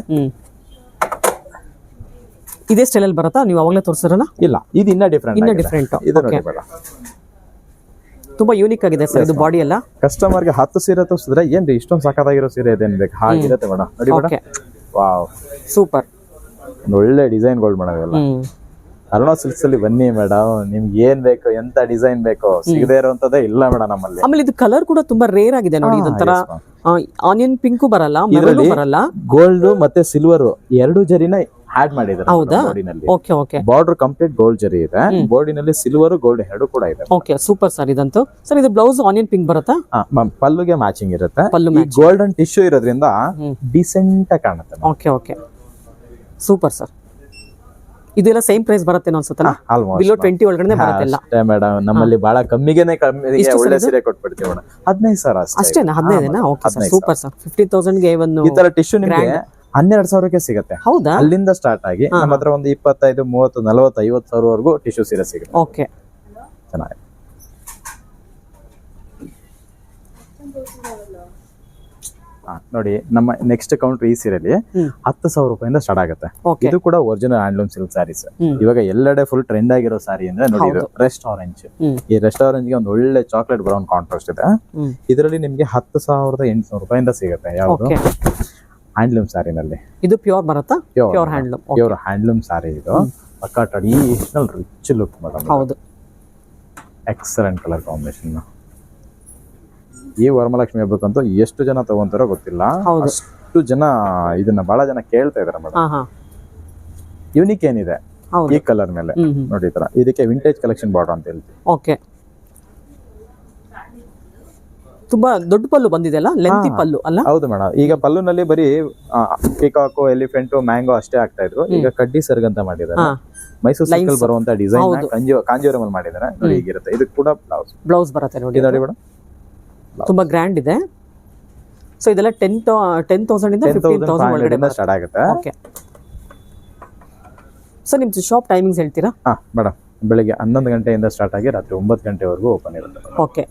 ಇದೇ ಸ್ಟೈಲ್ ಅಲ್ಲಿ ಬರುತ್ತಾ? ನೀವು ಅವಾಗಲೇ ತೋರಿಸಿರಲ್ಲ? ಇಲ್ಲ, ಇದು ಇನ್ನ ಡಿಫ್ರೆಂಟ್. ಇದು ನೋಡಿ ಮೇಡಮ್, ತುಂಬಾ ಯೂನಿಕ್ ಆಗಿದೆ ಸರ್ ಇದು ಬಾಡಿ ಎಲ್ಲ. ಕಸ್ಟಮರ್ ಗೆ 10 ಸೀರೆ ತೋರಿಸಿದ್ರೆ ಏನ್ರಿ ಇಷ್ಟೊಂದು ಸಾಕಾಗಿರೋ ಸೀರೆ ಇದೆ ಅನ್ಬೇಕು, ಹಾಗಿರುತ್ತೆ ಮೇಡಮ್. ನೋಡಿ ಮೇಡಮ್, ವಾವ್, ಸೂಪರ್. ಒಳ್ಳೆ ಡಿಸೈನ್ ಗೋಲ್ಡ್ ಮೇಡಮ್ ಎಲ್ಲ. ಅರುಣಾ ಸಿಲ್ಕ್ಸ್ ಅಲ್ಲಿ ಬನ್ನಿ ಮೇಡಮ್, ನಿಮ್ಗೆ ಏನ್ ಬೇಕು, ಎಂತ ಡಿಸೈನ್ ಬೇಕು, ಸಿಗದೇ ಇರುವಂತದ್ದೇ ಇಲ್ಲ ಮೇಡಮ್ ನಮ್ಮಲ್ಲಿ. ಆಮೇಲೆ ಇದು ಕಲರ್ ಕೂಡ ತುಂಬಾ ರೇರ್ ಆಗಿದೆ ನೋಡಿ. ಇದೊಂಥರ ಆನಿಯನ್ ಪಿಂಕು ಬರಲ್ಲ, ಮೆರೂನ್ ಬರಲ್ಲ, ಗೋಲ್ಡ್ ಮತ್ತೆ ಸಿಲ್ವರ್ 2 ಜರಿನ ಆಡ್ ಮಾಡಿದ್ದಾರೆ. ಹೌದಾ? Okay okay. Border complete gold ಜರಿ ಇದೆ, ಬಾರ್ಡಿನಲ್ಲಿ ಸಿಲ್ವರ್ ಗೋಲ್ಡ್ 2 ಕೂಡ ಇದೆ. ಓಕೆ, ಸೂಪರ್ ಸರ್ ಇದಂತೂ. ಸರ್ ಇದು ಬ್ಲೌಸ್ ಆನಿಯನ್ ಪಿಂಕ್ ಬರುತ್ತಾ? ಪಲ್ಲುಗೆ ಮ್ಯಾಚಿಂಗ್ ಇರುತ್ತೆ. ಗೋಲ್ಡನ್ ಟಿಶ್ಯೂ ಇರೋದ್ರಿಂದ ಡಿಸೆಂಟ್ ಆಗಿ ಕಾಣುತ್ತೆ. Okay okay, super sir. ಇದೆಲ್ಲ ಸೇಮ್ ಪ್ರೈಸ್ ಬರುತ್ತೆ ಅನ್ಸುತ್ತಲ್ಲ? ಬಿಲೋ 20 ಒಳಗಡೆ ಬರುತ್ತೆ ಮೇಡಮ್. ನಮ್ಮಲ್ಲಿ ಬಹಳ ಕಮ್ಮಿಗೆನೆ ಒಳ್ಳೆ ಸೀರೆ ಕೊಟ್ಬಿಡ್ತೀವಿ ಮೇಡಮ್. 15,000 ಅಷ್ಟೇನಾ? 15,000? Okay sir, super sir. 15,000 ಗೆ ಒಂದು ಈ ತರ ಟಿಶ್ಯೂ ನಿಮಗೆ 12,000ಕ್ಕೆ ಸಿಗುತ್ತೆ. ಹೌದಾ? ಅಲ್ಲಿಂದ ಸ್ಟಾರ್ಟ್ ಆಗಿ ನಮ್ಮ ಹತ್ರ ಒಂದು 25, 30, 40, 50,000 ವರೆಗೂ ಟಿಶ್ಯೂ ಸೀರೆ ಸಿಗುತ್ತೆ. ಓಕೆ, ಚೆನ್ನಾಗಿ. ನೋಡಿ ನಮ್ಮ ನೆಕ್ಸ್ಟ್ ಕೌಂಟರ್ ಈ ಸೀರೆಲಿ 10,000 ರೂಪಾಯಿಂದ ಸ್ಟಾರ್ಟ್ ಆಗುತ್ತೆ. ಇದು ಕೂಡ ಒರಿಜಿನಲ್ ಹ್ಯಾಂಡ್ಲೂಮ್ ಸಿಲ್ಕ್ ಸ್ಯಾರೀಸ್. ಇವಾಗ ಎಲ್ಲೆಡೆ ಫುಲ್ ಟ್ರೆಂಡ್ ಆಗಿರೋ ಸಾರಿ ಅಂದ್ರೆ ನೋಡಿ, ಇದು ರೆಸ್ಟ್ ಆರೆಂಜ್. ಈ ರೆಸ್ಟ್ ಆರೆಂಜ್ ಗೆ ಒಂದು ಒಳ್ಳೆ ಚಾಕ್ಲೇಟ್ ಬ್ರೌನ್ ಕಾಂಟ್ರಾಸ್ಟ್ ಇದೆ. ಇದರಲ್ಲಿ ನಿಮ್ಗೆ 10,800 ರೂಪಾಯಿಂದ ಸಿಗುತ್ತೆ. ಯಾವುದು? ಹ್ಯಾಂಡ್ಲೂಮ್ ಸ್ಯಾರಿನಲ್ಲಿ. ಇದು ಪ್ಯೂರ್ ಬರುತ್ತಾ? Pure handloom. Pure handloom sari ಇದು. ಪಕ್ಕಾ ಟ್ರೆಡಿಷನಲ್ ರಿಚ್ ಲುಕ್ ಮೇಡಮ್. ಹೌದು, ಎಕ್ಸಲೆಂಟ್ ಕಲರ್ ಕಾಂಬಿನೇಷನ್. ಈ ವರಮಹಾಲಕ್ಷ್ಮಿ ಹಬ್ಬಕ್ಕಂತೂ ಎಷ್ಟು ಜನ ತಗೊಂತಾರೋ ಗೊತ್ತಿಲ್ಲ, ಅಷ್ಟು ಜನ ಇದನ್ನ ಬಹಳ ಜನ ಕೇಳ್ತಾ ಇದಾರೆ ಮೇಡಮ್. ಯೂನಿಕ್ ಏನಿದೆ ಈ ಕಲರ್ ಮೇಲೆ ನೋಡಿ, ತರ ಇದಕ್ಕೆ ವಿಂಟೇಜ್ ಕಲೆಕ್ಷನ್ ಬಾರ್ಡರ್ ಅಂತ ಹೇಳ್ತೀವಿ. ಓಕೆ, ತುಂಬಾ ದೊಡ್ಡ ಪಲ್ಲು ಬಂದಿದೆ ಅಲ್ಲ, ಲೆಂತಿ ಪಲ್ಲು ಅಲ್ಲ? ಹೌದು ಮೇಡಮ್. ಈಗ ಪಲ್ಲುನಲ್ಲಿ ಬರೀ ಪಿಕಾಕು, ಎಲಿಫೆಂಟ್, ಮ್ಯಾಂಗೋ ಅಷ್ಟೇ ಆಗ್ತಾ ಇದ್ರು. ಈಗ ಕಡ್ಡಿ ಸರ್ಗ್ ಅಂತ ಮಾಡಿದ್ದಾರೆ. ಮೈಸೂರು ಸಿಲ್ಕ್ ಬರುವಂತ ಡಿಸೈನ್ ಕಾಂಜೀವರಂ ಅಲ್ಲಿ ಮಾಡಿದ್ದಾರೆ. ನೋಡಿ ಹೀಗಿರುತ್ತೆ. ಇದಕ್ಕೆ ಕೂಡ ಬ್ಲೌಸ್ ಬರುತ್ತೆ ನೋಡಿ. ನೋಡಿ ಮೇಡಮ್, ತುಂಬಾ ಗ್ರ್ಯಾಂಡ್ ಇದೆ. ಸೊ ಇದೆಲ್ಲ 10,000 ಇಂದ 15,000 ಒಳಗಡೆ ಸ್ಟಾರ್ಟ್ ಆಗುತ್ತೆ. ಓಕೆ ಸರ್, ನಿಮ್ದು ಶಾಪ್ ಟೈಮಿಂಗ್ಸ್ ಹೇಳ್ತೀರಾ? ಮೇಡಮ್, ಬೆಳಿಗ್ಗೆ 11 ಗಂಟೆಯಿಂದ ಸ್ಟಾರ್ಟ್ ಆಗಿ ರಾತ್ರಿ 9 ಗಂಟೆವರೆಗೂ ಓಪನ್ ಇರುತ್ತೆ. ಓಕೆ,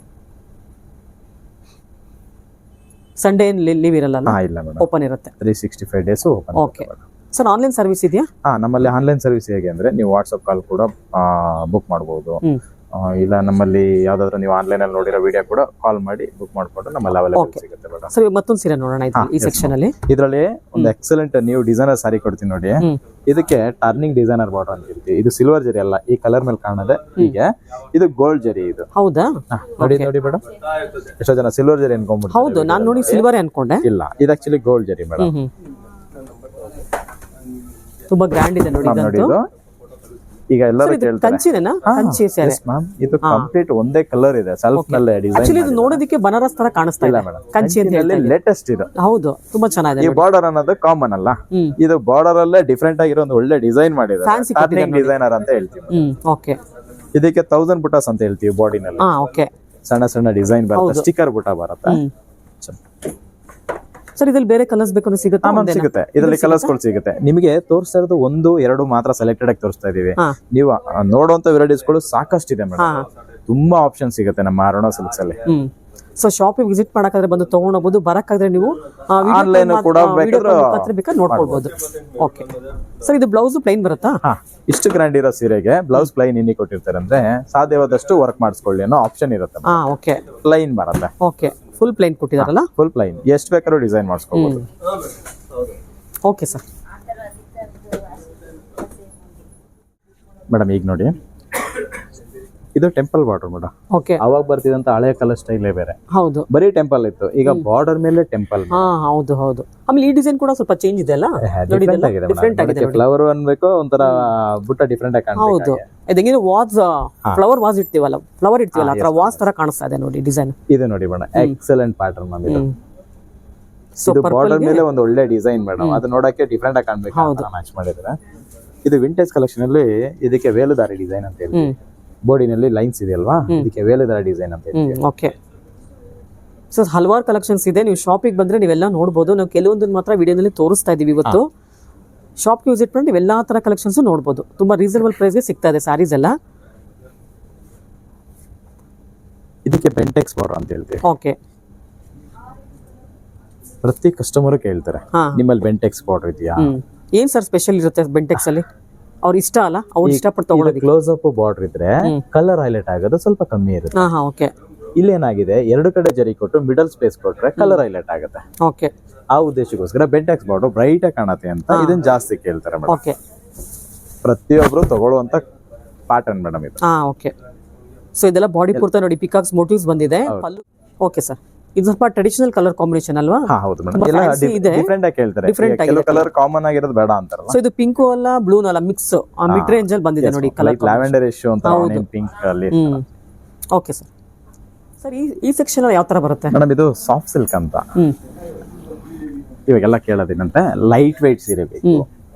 ಸಂಡೇ ಲೀವ್ ಇರಲ್ಲ, ಹಾ ಇಲ್ಲ ಮೇಡಮ್, ಓಪನ್ ಇರುತ್ತೆ. 365 days open. Okay sir, online service ಇದೆಯಾ? ನಮ್ಮಲ್ಲಿ ಆನ್ಲೈನ್ ಸರ್ವಿಸ್ ಹೇಗೆ ಅಂದ್ರೆ ನೀವು ವಾಟ್ಸ್ಆಪ್ ಕಾಲ್ ಕೂಡ ಬುಕ್ ಮಾಡಬಹುದು. ಇಲ್ಲ ನಮ್ಮಲ್ಲಿ ಯಾವ್ದಾದ್ರು ನೀವು ಆನ್ಲೈನ್ ಅಲ್ಲಿ ನೋಡಿರೋ ವಿಡಿಯೋ ಕೂಡ ಕಾಲ್ ಮಾಡಿ ಬುಕ್ ಮಾಡ್ಕೊಂಡು ನಮ್ಮಲ್ಲಿ ಅವೈಲೇಬಲ್ ಸಿಗುತ್ತೆ ಮೇಡಮ್. ಸರ್ ಮತ್ತೊಂದು ಸೀರೆ ನೋಡೋಣ ಈ ಸೆಕ್ಷನ್ ಅಲ್ಲಿ. ಇದರಲ್ಲಿ ಒಂದು ಎಕ್ಸಲೆಂಟ್ ನೀವು ಡಿಸೈನರ್ ಸಾರಿ ಕೊಡ್ತೀನಿ ನೋಡಿ. ಇದಕ್ಕೆ ಟರ್ನಿಂಗ್ ಡಿಸೈನರ್ ಬಾರ್ಡರ್ ಅಂತ ಹೇಳ್ತೀವಿ. ಇದು ಸಿಲ್ವರ್ ಜರಿ ಅಲ್ಲ, ಈ ಕಲರ್ ಮೇಲೆ ಕಾಣದೆ ಹೀಗೆ, ಇದು ಗೋಲ್ಡ್ ಜರಿ. ಇದು ಹೌದಾ? ನೋಡಿ ನೋಡಿ ಮೇಡಮ್, ಎಷ್ಟೋ ಜನ ಸಿಲ್ವರ್ ಜರಿ ಅನ್ಕೊಂಡ್ಬಿಟ್ಟು. ಹೌದು, ನಾನು ನೋಡಿ ಸಿಲ್ವರ್ ಅನ್ಕೊಂಡೆ. ಇಲ್ಲ, ಇದು ಆಕ್ಚುಲಿ ಗೋಲ್ಡ್ ಜರಿ ಮೇಡಮ್. ತುಂಬಾ ಗ್ರ್ಯಾಂಡ್ ಇದೆ ನೋಡಿ. ನೋಡಿ ಇದು ಈಗ ಎಲ್ಲರೂ ಕೇಳ್ತಾರೆ ಕಂಚಿನ ಕಂಚಿ ಸೀರೆ. ಇದು ಕಂಪ್ಲೀಟ್ ಒಂದೇ ಕಲರ್ ಇದೆ, ಸೆಲ್ಫ್ ನಲ್ಲೇ ಡಿಸೈನ್. ಆಕ್ಚುಲಿ ಇದು ನೋಡೋದಕ್ಕೆ ಬನಾರಸ್ ತರ ಕಾಣಿಸ್ತಾ ಇಲ್ಲ, ಕಂಚಿ ಅಂತ ಹೇಳಿ ಲೇಟೆಸ್ಟ್ ಇದು. ಹೌದು, ತುಂಬಾ ಚೆನ್ನಾಗಿದೆ. ಈ ಬಾರ್ಡರ್ ಅನ್ನೋದು ಕಾಮನ್ ಅಲ್ಲ, ಇದು ಬಾರ್ಡರ್ ಅಲ್ಲೇ ಡಿಫ್ರೆಂಟ್ ಆಗಿರೋ ಒಂದು ಒಳ್ಳೆ ಡಿಸೈನ್ ಮಾಡಿದ್ದಾರೆ. ಟರ್ನಿಂಗ್ ಡಿಸೈನರ್ ಅಂತ ಹೇಳ್ತೀವಿ. ಓಕೆ, ಇದಕ್ಕೆ 1000 ಬುಟಾಸ್ ಅಂತ ಹೇಳ್ತೀವಿ ಬಾಡಿನಲ್ಲಿ. ಓಕೆ, ಸಣ್ಣ ಸಣ್ಣ ಡಿಸೈನ್ ಬರುತ್ತೆ, ಸ್ಟಿಕ್ಕರ್ ಬುಟ ಬರುತ್ತೆ. ಸರ್ ಇದ್ರಲ್ಲಿ ಬೇರೆ ಕಲರ್ಸ್ ಬೇಕು ಸಿಗುತ್ತೆ? ಸಿಗುತ್ತೆ, ಇದರಲ್ಲಿ ಕಲರ್ಸ್ ಗಳು ಸಿಗುತ್ತೆ. ನಿಮಗೆ ತೋರಿಸ್ತಾ ಇರೋದು 1-2 ಮಾತ್ರ ಸೆಲೆಕ್ಟೆಡ್ ಆಗಿ ತೋರಿಸ್ತಾ ಇದೀವಿ. ನೀವು ನೋಡುವಂತ ವೆರೈಟೀಸ್ ಗಳು ಸಾಕಷ್ಟು ಇದೆ ಮೇಡಮ್. ತುಂಬಾ ಆಪ್ಷನ್ ಸಿಗುತ್ತೆ ನಮ್ಮ ಅರುಣಾ ಸಿಲ್ಕ್ಸ್ ಅಲ್ಲಿ. ಸೊ ಶಾಪಿಗೆ ವಿಸಿಟ್ ಮಾಡಕ್ಕಾದ್ರೆ ಬಂದು ತಗೊಂಡೋಗ್ಬೋದು, ಬರಕ್ಕಾದ್ರೆ ನೀವು ಆನ್ಲೈನ್ ಕೂಡ ಬೇಕಾದ್ರೆ ನೋಡ್ಕೊಳ್ಬಹುದು. ಓಕೆ ಸರ್, ಇದು ಬ್ಲೌಸ್ ಪ್ಲೈನ್ ಬರುತ್ತಾ? ಇಷ್ಟು ಗ್ರ್ಯಾಂಡ್ ಇರೋ ಸೀರೆಗೆ ಬ್ಲೌಸ್ ಪ್ಲೈನ್ ಇನ್ನಿ ಕೊಟ್ಟಿರ್ತಾರೆ ಅಂದ್ರೆ ಸಾಧ್ಯವಾದಷ್ಟು ವರ್ಕ್ ಮಾಡಿಸ್ಕೊಳ್ಳಿ ಅನ್ನೋ ಆಪ್ಷನ್ ಇರುತ್ತೆ. ಓಕೆ, ಪ್ಲೈನ್ ಬರುತ್ತೆ. ಓಕೆ, ಫುಲ್ ಪ್ಲೈನ್ ಕೊಟ್ಟಿದಾರಲ್ಲ? ಫುಲ್ ಪ್ಲೈನ್, ಎಷ್ಟು ಬೇಕಾದ್ರೂ ಡಿಸೈನ್ ಮಾಡಿಸ್ಕೋಬಹುದು. Okay sir. ಮೇಡಮ್ ಈಗ ನೋಡಿ, ಇದು ಟೆಂಪಲ್ ಬಾರ್ಡರ್ ಮೇಡಮ್. ಓಕೆ, ಅವಾಗ ಬರ್ತಿದಂತ ಹಳೆ ಕಲರ್ ಸ್ಟೈಲೇ ಬೇರೆ. ಹೌದು, ಬರೀ ಟೆಂಪಲ್ ಇತ್ತು, ಈಗ ಬಾರ್ಡರ್ ಮೇಲೆ ಟೆಂಪಲ್. ಹೌದು ಹೌದು. ಆಮೇಲೆ ಈ ಡಿಸೈನ್ ಕೂಡ ಸ್ವಲ್ಪ ಚೇಂಜ್ ಇದೆ ಅಲ್ಲ, ಡಿಫರೆಂಟ್ ಆಗಿದೆ. ಫ್ಲವರ್ ಅನ್ಬೇಕು, ಒಂಥರ ಬುಟ್ಟ ಡಿಫರೆಂಟ್ ಆಗಿ ಕಾಣುತ್ತೆ. ಹೌದು, ಇದಂಗೆ ವಾಸ್ ಫ್ಲವರ್ ವಾಸ್ ಇಡ್ತೀವಲ್ಲ, ಫ್ಲವರ್ ಇಡ್ತೀವಲ್ಲ, ಆ ತರ ವಾಸ್ ತರ ಕಾಣಿಸ್ತಾ ಇದೆ ನೋಡಿ ಡಿಸೈನ್. ಇದು ನೋಡಿ ಮೇಡಮ್, ಎಕ್ಸಲೆಂಟ್ ಪ್ಯಾಟರ್ನ್ ಮ್ಯಾಮ್. ಇದು ಬಾರ್ಡರ್ ಮೇಲೆ ಒಂದು ಒಳ್ಳೆ ಡಿಸೈನ್ ಮೇಡಮ್, ಅದು ನೋಡಕ್ಕೆ ಡಿಫರೆಂಟ್ ಆಗಿ ಕಾಣ್ಬೇಕು ಅಂತ ಮ್ಯಾಚ್ ಮಾಡಿದ್ರೆ. ಇದು ವಿಂಟೇಜ್ ಕಲೆಕ್ಷನ್ ಅಲ್ಲಿ ಇದಕ್ಕೆ ವೇಲುದಾರಿ ಡಿಸೈನ್ ಅಂತ ಹೇಳಿ, ಬೋರ್ಡಿನಲ್ಲಿ ಲೈನ್ಸ್ ಇದೆ ಅಲ್ವಾ, ಇದಕ್ಕೆ ವೇಲುದಾರಿ ಡಿಸೈನ್ ಅಂತ ಹೇಳಿ. ಓಕೆ, ಸೊ ಹಲವಾರು ಕಲೆಕ್ಷನ್ಸ್ ಇದೆ. ನೀವು ಶಾಪಿಗೆ ಬಂದ್ರೆ ನೀವೆಲ್ಲ ನೋಡಬಹುದು. ನಾವು ಕೆಲವೊಂದನ್ನು ಮಾತ್ರ ವಿಡಿಯೋನಲ್ಲಿ ತೋರಿಸ್ತಾ ಇದೀವಿ ಇವತ್ತು. ಶಾಪ್ಗೆ ವಿಸಿಟ್ ಮಾಡಿ ನೀವು ಎಲ್ಲಾ ತರ ಕಲೆಕ್ಷನ್ಸ್ ನೋಡಬಹುದು. ತುಂಬಾ ರೀಸನಬಲ್ ಪ್ರೈಸ್ಗೆ ಸಿಗ್ತಾ ಇದೆ ಸ್ಯಾರೀಸ್ ಎಲ್ಲ. ಇದಕ್ಕೆ ಬೆಂಟೆಕ್ಸ್ ಬಾರ್ಡರ್ ಅಂತ ಹೇಳ್ತೀವಿ. ಓಕೆ, ಪ್ರತಿ ಕಸ್ಟಮರ್ ಕೇಳ್ತಾರೆ ನಿಮ್ಮಲ್ಲಿ ಬೆಂಟೆಕ್ಸ್ ಬಾರ್ಡರ್ ಇದೆಯಾ? ಏನ್ ಸರ್ ಸ್ಪೆಷಲ್ ಇರುತ್ತೆ ಬೆಂಟೆಕ್ಸ್ ಅಲ್ಲಿ? ಅವ್ರ ಇಷ್ಟ ಅಲ್ಲ, ಅವ್ರು ಇಷ್ಟಪಟ್ಟು ತಗೊಳ್ಳೋದು. ಕ್ಲೋಸ್ ಅಪ್ ಬಾರ್ಡರ್ ಇದ್ರೆ ಕಲರ್ ಹೈಲೈಟ್ ಆಗೋದು ಸ್ವಲ್ಪ ಕಮ್ಮಿ ಇರುತ್ತೆ. ಓಕೆ, ಇಲ್ಲೇನಾಗಿದೆ, 2 ಕಡೆ ಜರಿ ಕೊಟ್ಟು ಮಿಡಲ್ ಸ್ಪೇಸ್ ಕೊಟ್ರೆ ಕಲರ್ ಹೈಲೈಟ್ ಆಗುತ್ತೆ. ಓಕೆ, ಆ ಉದ್ದೇಶಕ್ಕೋಸ್ಕರ ಬೆಂಟೆಕ್ಸ್ ಬಾರ್ಡರ್ ಬ್ರೈಟ್ ಆಗಿ ಕಾಣುತ್ತೆ ಅಂತ ಇದನ್ನ ಜಾಸ್ತಿ ಕೇಳ್ತಾರೆ ಮೇಡಮ್. ಓಕೆ, ಪ್ರತಿಯೊಬ್ರು ತಗೊಳ್ಳುವಂತ ಪ್ಯಾಟರ್ನ್ ಮೇಡಮ್ ಇದು. ಓಕೆ, ಸೊ ಇದೆಲ್ಲ ಬಾಡಿ ಪೂರ್ತಿ ನೋಡಿ ಪಿಕಾಕ್ಸ್ ಮೋಟಿವ್ಸ್ ಬಂದಿದೆ. ಓಕೆ ಸರ್, ಇದು ಸ್ವಲ್ಪ ಟ್ರೆಡಿಷನಲ್ ಕಲರ್ ಕಾಂಬಿನೇಷನ್ ಅಲ್ವಾ? ಹೌದು ಮೇಡಮ್, ಎಲ್ಲ ಡಿಫರೆಂಟ್ ಆಗಿ ಕೇಳ್ತಾರೆ. ಕೆಲವು ಕಲರ್ ಕಾಮನ್ ಆಗಿರೋದು ಬೇಡ ಅಂತಾರಲ್ಲ. ಸೊ ಇದು ಪಿಂಕ್ ಅಲ್ಲ ಬ್ಲೂ ಅಲ್ಲ, ಮಿಕ್ಸ್ ಮಿಡ್ ರೇಂಜ್ ಅಲ್ಲಿ ಬಂದಿದೆ ನೋಡಿ ಕಲರ್. ಲ್ಯಾವೆಂಡರ್ ಇಶ್ಯೂ ಅಂತ ಪಿಂಕ್ ಅಲ್ಲಿ. Okay sir. ಸರ್ ಈ ಸೆಕ್ಷನ್ ಅಲ್ಲಿ ಯಾವ ತರ ಬರುತ್ತೆ ಮೇಡಮ್? ಇದು ಸಾಫ್ಟ್ ಸಿಲ್ಕ್ ಅಂತ. ಇವಾಗೆಲ್ಲ ಕೇಳೋದೇನಂತೆ ಲೈಟ್ ವೈಟ್ ಸೀರೆ ಬೇಕು,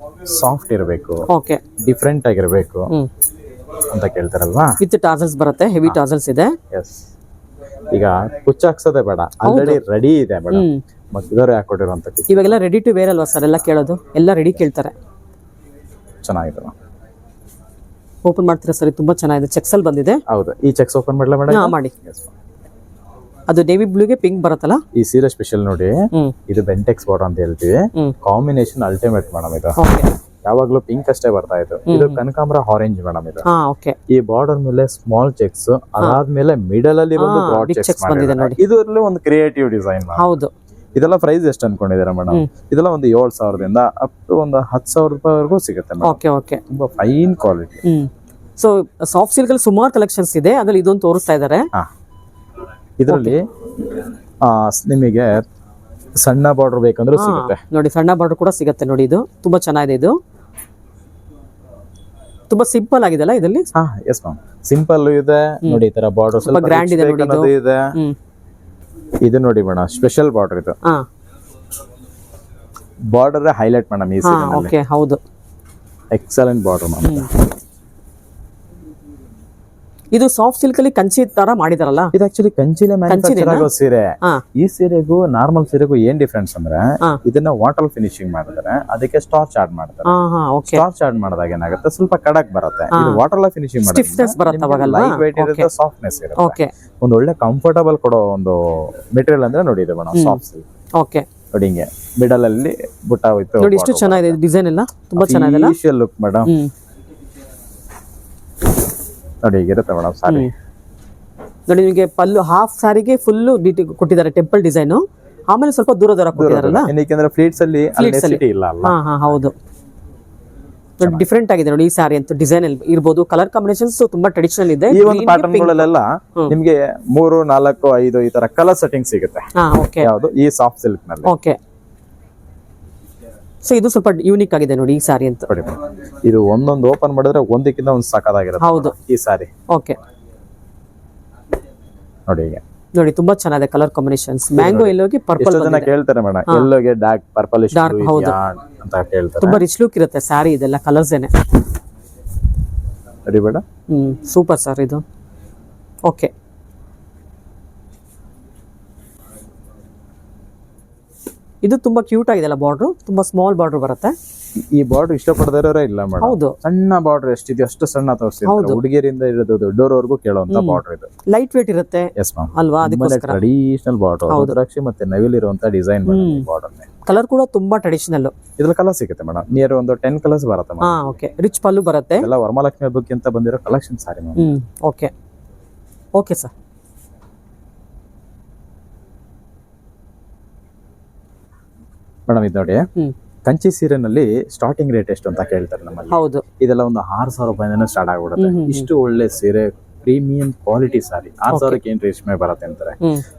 ಸಾಫ್ಟ್ ಇರಬೇಕು, ಓಕೆ, ಡಿಫರೆಂಟ್ ಆಗಿರಬೇಕು ಅಂತ ಕೇಳ್ತಾರಲ್ವಾ? ವಿತ್ ಟಾಸಲ್ಸ್ ಬರುತ್ತೆ, ಹೆವಿ ಟಾಸಲ್ಸ್ ಇದೆ. ಎಸ್, ಈಗ ಕುಚ್ಚ ಹಾಕ್ಸೋದೇ ಬೇಡ, ಆಲ್ರೆಡಿ ರೆಡಿ ಇದೆ ಮೇಡಮ್. ಮತ್ತಿದವರು ಯಾಕೆ ಕೊಟ್ಟಿರುವಂತ ಇವಾಗೆಲ್ಲ ರೆಡಿ ಟು ವೇರ್ ಅಲ್ವಾ ಸರ್? ಎಲ್ಲ ಕೇಳೋದು, ಎಲ್ಲ ರೆಡಿ ಕೇಳ್ತಾರೆ. ಚೆನ್ನಾಗಿದೆ. ಓಪನ್ ಮಾಡ್ತೀರಾ ಸರ್? ತುಂಬಾ ಚೆನ್ನಾಗಿದೆ, ಚೆಕ್ಸ್ ಅಲ್ಲಿ ಬಂದಿದೆ. ಹೌದು, ಈ ಚೆಕ್ಸ್ ಓಪನ್ ಮಾಡಲ ಮೇಡಮ್? ಮಾಡಿ. ಅದು ನೇವಿ ಬ್ಲೂಗೆ ಪಿಂಕ್ ಬರುತ್ತಲ್ಲ? ಈ ಸೀರೆ ಸ್ಪೆಷಲ್ ನೋಡಿ, ಇದು ಬೆಂಟೆಕ್ಸ್ ಬಾರ್ಡರ್ ಅಂತ ಹೇಳ್ತೀವಿ. ಕಾಂಬಿನೇಷನ್ ಅಲ್ಟಿಮೇಟ್ ಮೇಡಮ್ ಇದು. ಯಾವಾಗ್ಲೂ ಪಿಂಕ್ ಅಷ್ಟೇ ಬರ್ತಾ ಇತ್ತು, ಇದು ಕನಕಾಂಬರ ಆರೆಂಜ್ ಮೇಡಮ್ ಇದು. ಈ ಬಾರ್ಡರ್ ಮೇಲೆ ಸ್ಮಾಲ್ ಚೆಕ್ಸ್, ಅದಾದ್ಮೇಲೆ ಮಿಡಲ್ ಅಲ್ಲಿ ಒಂದು ಬ್ರಾಡ್ ಚೆಕ್ಸ್ ಬಂದಿದೆ ನೋಡಿ. ಇದರಲ್ಲಿ ಒಂದು ಕ್ರಿಯೇಟಿವ್ ಡಿಸೈನ್. ಹೌದು, ಇದೆಲ್ಲ ಪ್ರೈಸ್ ಎಷ್ಟು ಅನ್ಕೊಂಡಿದ್ದೀರಾ ಮೇಡಮ್? ಇದೆಲ್ಲ ಒಂದು 7,000ದಿಂದ ಅಪ್ ಟು ಒಂದು 10,000 ರೂಪಾಯಿವರೆಗೂ ಸಿಗುತ್ತೆ. ಓಕೆ, ತುಂಬಾ fine quality. So soft silk ಅಲ್ಲಿ ಸುಮಾರು ಕಲೆಕ್ಷನ್ಸ್ ಇದೆ, ಅದ್ರಲ್ಲಿ ಇದೊಂದು ತೋರಿಸ್ತಾ ಇದ್ದಾರೆ. ಇದರಲ್ಲಿ ನಿಮಗೆ ಸಣ್ಣ ಬಾರ್ಡರ್ ಬೇಕಂದ್ರೂ ಸಿಗುತ್ತೆ ನೋಡಿ, ಸಣ್ಣ ಬಾರ್ಡರ್ ಕೂಡ ಸಿಗುತ್ತೆ ನೋಡಿ. ಇದು ತುಂಬಾ ಚೆನ್ನಾಗಿದೆ, ಇದು ತುಂಬಾ ಸಿಂಪಲ್ ಆಗಿದೆಲ್ಲ ಇದರಲ್ಲಿ. ಎಸ್ ಮ್ಯಾಮ್, ಸಿಂಪಲ್ ಇದೆ ನೋಡಿ. ಈ ತರ ಬಾರ್ಡರ್ ಸ್ವಲ್ಪ ಗ್ರ್ಯಾಂಡ್ ಇದೆ ನೋಡಿ. ಇದೆ ಇದು ನೋಡಿ ಮೇಡಮ್, ಸ್ಪೆಷಲ್ ಬಾರ್ಡರ್ ಇದು. ಬಾರ್ಡರ್ ಹೈಲೈಟ್ ಮೇಡಮ್ ಈ ಸೀರೆ. ಓಕೆ, ಹೌದು, ಎಕ್ಸಲೆಂಟ್ ಬಾರ್ಡರ್ ಮ್ಯಾಮ್. ಇದು ಸಾಫ್ಟ್ ಸಿಲ್ಕ್ ಅಲ್ಲಿ ಕಂಚಿ ತರ ಮಾಡಿದಾರಲ್ಲ, ಇದು ಆಕ್ಚುಲಿ ಕಂಚಿಲೆ ಮ್ಯಾನುಫ್ಯಾಕ್ಚರ್ ಆಗೋ ಸೀರೆ. ಹಾ. ಈ ಸೀರೆಗೂ ನಾರ್ಮಲ್ ಸೀರೆಗೂ ಏನ್ ಡಿಫ್ರೆನ್ಸ್ ಅಂದ್ರೆ ಇದನ್ನ ವಾಟರ್ ಫಿನಿಶಿಂಗ್ ಮಾಡಿದ್ರೆ ಅದಕ್ಕೆ ಸ್ಟಾರ್ಚ್ ಆಡ್ ಮಾಡ್ತಾರೆ. ಸ್ಟಾರ್ಚ್ ಆಡ್ ಮಾಡಿದಾಗ ಏನಾಗುತ್ತೆ, ಸ್ವಲ್ಪ ಕಡಕ್ ಬರುತ್ತೆ. ಇದು ವಾಟರ್ ಫಿನಿಶಿಂಗ್ ಲೈಟ್ ವೇಟ್ ಇರುತ್ತೆ, ಸಾಫ್ಟ್ನೆಸ್ ಇರುತ್ತೆ. ಒಂದು ಒಳ್ಳೆ ಕಂಫರ್ಟಬಲ್ ಕೊಡೋ ಒಂದು ಮೆಟೀರಿಯಲ್ ಅಂದ್ರೆ ನೋಡಿ ಇದು ಮೇಡಮ್, ಸಾಫ್ಟ್ ಸಿಲ್ಕ್. ಓಕೆ ನೋಡಿ ಹಿಂಗೆ ಮಿಡಲ್ ಅಲ್ಲಿ ಬುಟ್ಟ ಹೋಯ್ತು ನೋಡಿ, ಎಷ್ಟು ಚೆನ್ನಾಗಿದೆ ಡಿಸೈನ್ ಎಲ್ಲ, ತುಂಬಾ ಚೆನ್ನಾಗಿದೆ ಲುಕ್ ಮೇಡಮ್. ನೋಡಿ ಹೀಗಿರುತ್ತೆ ಮೇಡಮ್ ಸಾರಿ. ನೋಡಿ ನಿಮಗೆ ಪಲ್ಲು ಹಾಫ್ ಸಾರಿಗೆ ಫುಲ್ ಕೊಟ್ಟಿದ್ದಾರೆ ಟೆಂಪಲ್ ಡಿಸೈನ್, ಆಮೇಲೆ ಸ್ವಲ್ಪ ದೂರ ದೂರ ಕೊಟ್ಟಿದ್ದಾರಲ್ಲ, ಯಾಕಂದ್ರೆ ಫ್ಲೀಟ್ಸ್ ಅಲ್ಲಿ ಇಲ್ಲ ಅಲ್ಲ. ಹಾ ಹೌದು, ಡಿಫ್ರೆಂಟ್ ಆಗಿದೆ ನೋಡಿ ಈ ಸಾರಿ ಅಂತ. ಡಿಸೈನ್ ಇರ್ಬೋದು, ಕಲರ್ ಕಾಂಬಿನೇಷನ್ಸ್ ತುಂಬಾ ಟ್ರೆಡಿಷನಲ್ ಇದೆ. ಈ ಒಂದು ಪ್ಯಾಟರ್ನ್ ಗಳಲ್ಲೆಲ್ಲ ನಿಮ್ಗೆ 3, 4, 5 ಈ ತರ ಕಲರ್ ಸೆಟ್ಟಿಂಗ್ ಸಿಗುತ್ತೆ. ಯಾವುದು ಈ ಸಾಫ್ಟ್ ಸಿಲ್ಕ್ ನಲ್ಲಿ. ಓಕೆ, ಸೊ ಇದು ಸ್ವಲ್ಪ ಯೂನಿಕ್ ಆಗಿದೆ ನೋಡಿ ಈ ಸಾರಿ ಅಂತ. ಇದು ಒಂದೊಂದು ಓಪನ್ ಮಾಡಿದ್ರೆ ಒಂದಕ್ಕಿಂತ ಒಂದು ಸಾಕಾಗಿರುತ್ತೆ. ಹೌದು ಈ ಸಾರಿ. ಓಕೆ ನೋಡಿ ಈಗ ನೋಡಿ ತುಂಬಾ ಚೆನ್ನಾಗಿದೆ ಕಲರ್ ಕಾಂಬಿನೇಷನ್ಸ್. ಮ್ಯಾಂಗೋ ಎಲ್ಲೋಗೆ ಪರ್ಪಲ್. ಜನ ಕೇಳ್ತಾರೆ ಮೇಡಮ್, ಎಲ್ಲೋಗೆ ಡಾರ್ಕ್ ಪರ್ಪಲ್ ಅಂತ ಕೇಳ್ತಾರೆ. ತುಂಬಾ ರಿಚ್ ಲುಕ್ ಇರುತ್ತೆ ಸಾರಿ, ಇದೆಲ್ಲ ಕಲರ್ಸ್ ಏನೆ. ಸರಿ ಬೇಡ. ಸೂಪರ್ ಸರ್ ಇದು. ಓಕೆ, ಇದು ತುಂಬಾ ಕ್ಯೂಟ್ ಆಗಿದೆ ಅಲ್ಲ, ಬಾರ್ಡರ್ ತುಂಬಾ ಸ್ಮಾಲ್ ಬಾರ್ಡರ್ ಬರುತ್ತೆ. ಈ ಬಾರ್ಡರ್ ಇಷ್ಟಪಡದಿರೋರೇ ಇಲ್ಲ ಮೇಡಮ್. ಹೌದು, ಸಣ್ಣ ಬಾರ್ಡರ್ ಎಷ್ಟಿದೆಯೋ ಅಷ್ಟು ಸಣ್ಣ ತೋರಿಸ್ತಿದ್ದಾರೆ. ಹುಡುಗಿಯರಿಂದ ಹಿಡಿದು ದೊಡ್ಡವರೆಗೂ ಕೇಳುವಂತ ಬಾರ್ಡರ್ ಇದು. ಲೈಟ್ ವೇಟ್ ಇರುತ್ತೆ. ಎಸ್ ಮ್ಯಾಮ್ ಅಲ್ವಾ, ಅದಕ್ಕೋಸ್ಕರ ಟ್ರೆಡಿಷನಲ್ ಬಾರ್ಡರ್, ರುದ್ರಾಕ್ಷಿ ಮತ್ತೆ ನವಿಲ್ ಇರುವಂತ ಡಿಸೈನ್ ಬಾರ್ಡರ್. ಕಲರ್ ಕೂಡ ತುಂಬಾ ಟ್ರೆಡಿಷನಲ್. ಇದ್ರಲ್ಲಿ ಕಲರ್ ಸಿಗುತ್ತೆ ಮೇಡಮ್, ನಿಯರ್ ಒಂದು 10 ಕಲರ್ಸ್ ಬರುತ್ತೆ ಮೇಡಮ್. ಓಕೆ, ರಿಚ್ ಪಲ್ಲು ಬರುತ್ತೆ. ಎಲ್ಲ ವರಮಹಾಲಕ್ಷ್ಮಿ ಹಬ್ಬಕ್ಕೆ ಅಂತ ಬಂದಿರೋ collection sorry madam. Okay okay sir. Madam ಇದು ನೋಡಿ, ಕಂಚಿ ಸೀರೆನಲ್ಲಿ ಸ್ಟಾರ್ಟಿಂಗ್ ರೇಟ್ ಎಷ್ಟು ಅಂತ ಕೇಳ್ತಾರೆ ನಮ್ಮಲ್ಲಿ. ಹೌದು, ಇದೆಲ್ಲ ಒಂದು 6,000 ರೂಪಾಯಿಂದ ಸ್ಟಾರ್ಟ್ ಆಗ್ಬಿಡುತ್ತೆ. ಇಷ್ಟು ಒಳ್ಳೆ ಸೀರೆ, ಪ್ರೀಮಿಯಂ ಕ್ವಾಲಿಟಿ ಸಾರಿ. 6,000ಕ್ಕೆ ಏನ್ ರೇಷ್ಮೆ ಬರುತ್ತೆ ಅಂತಾರೆ.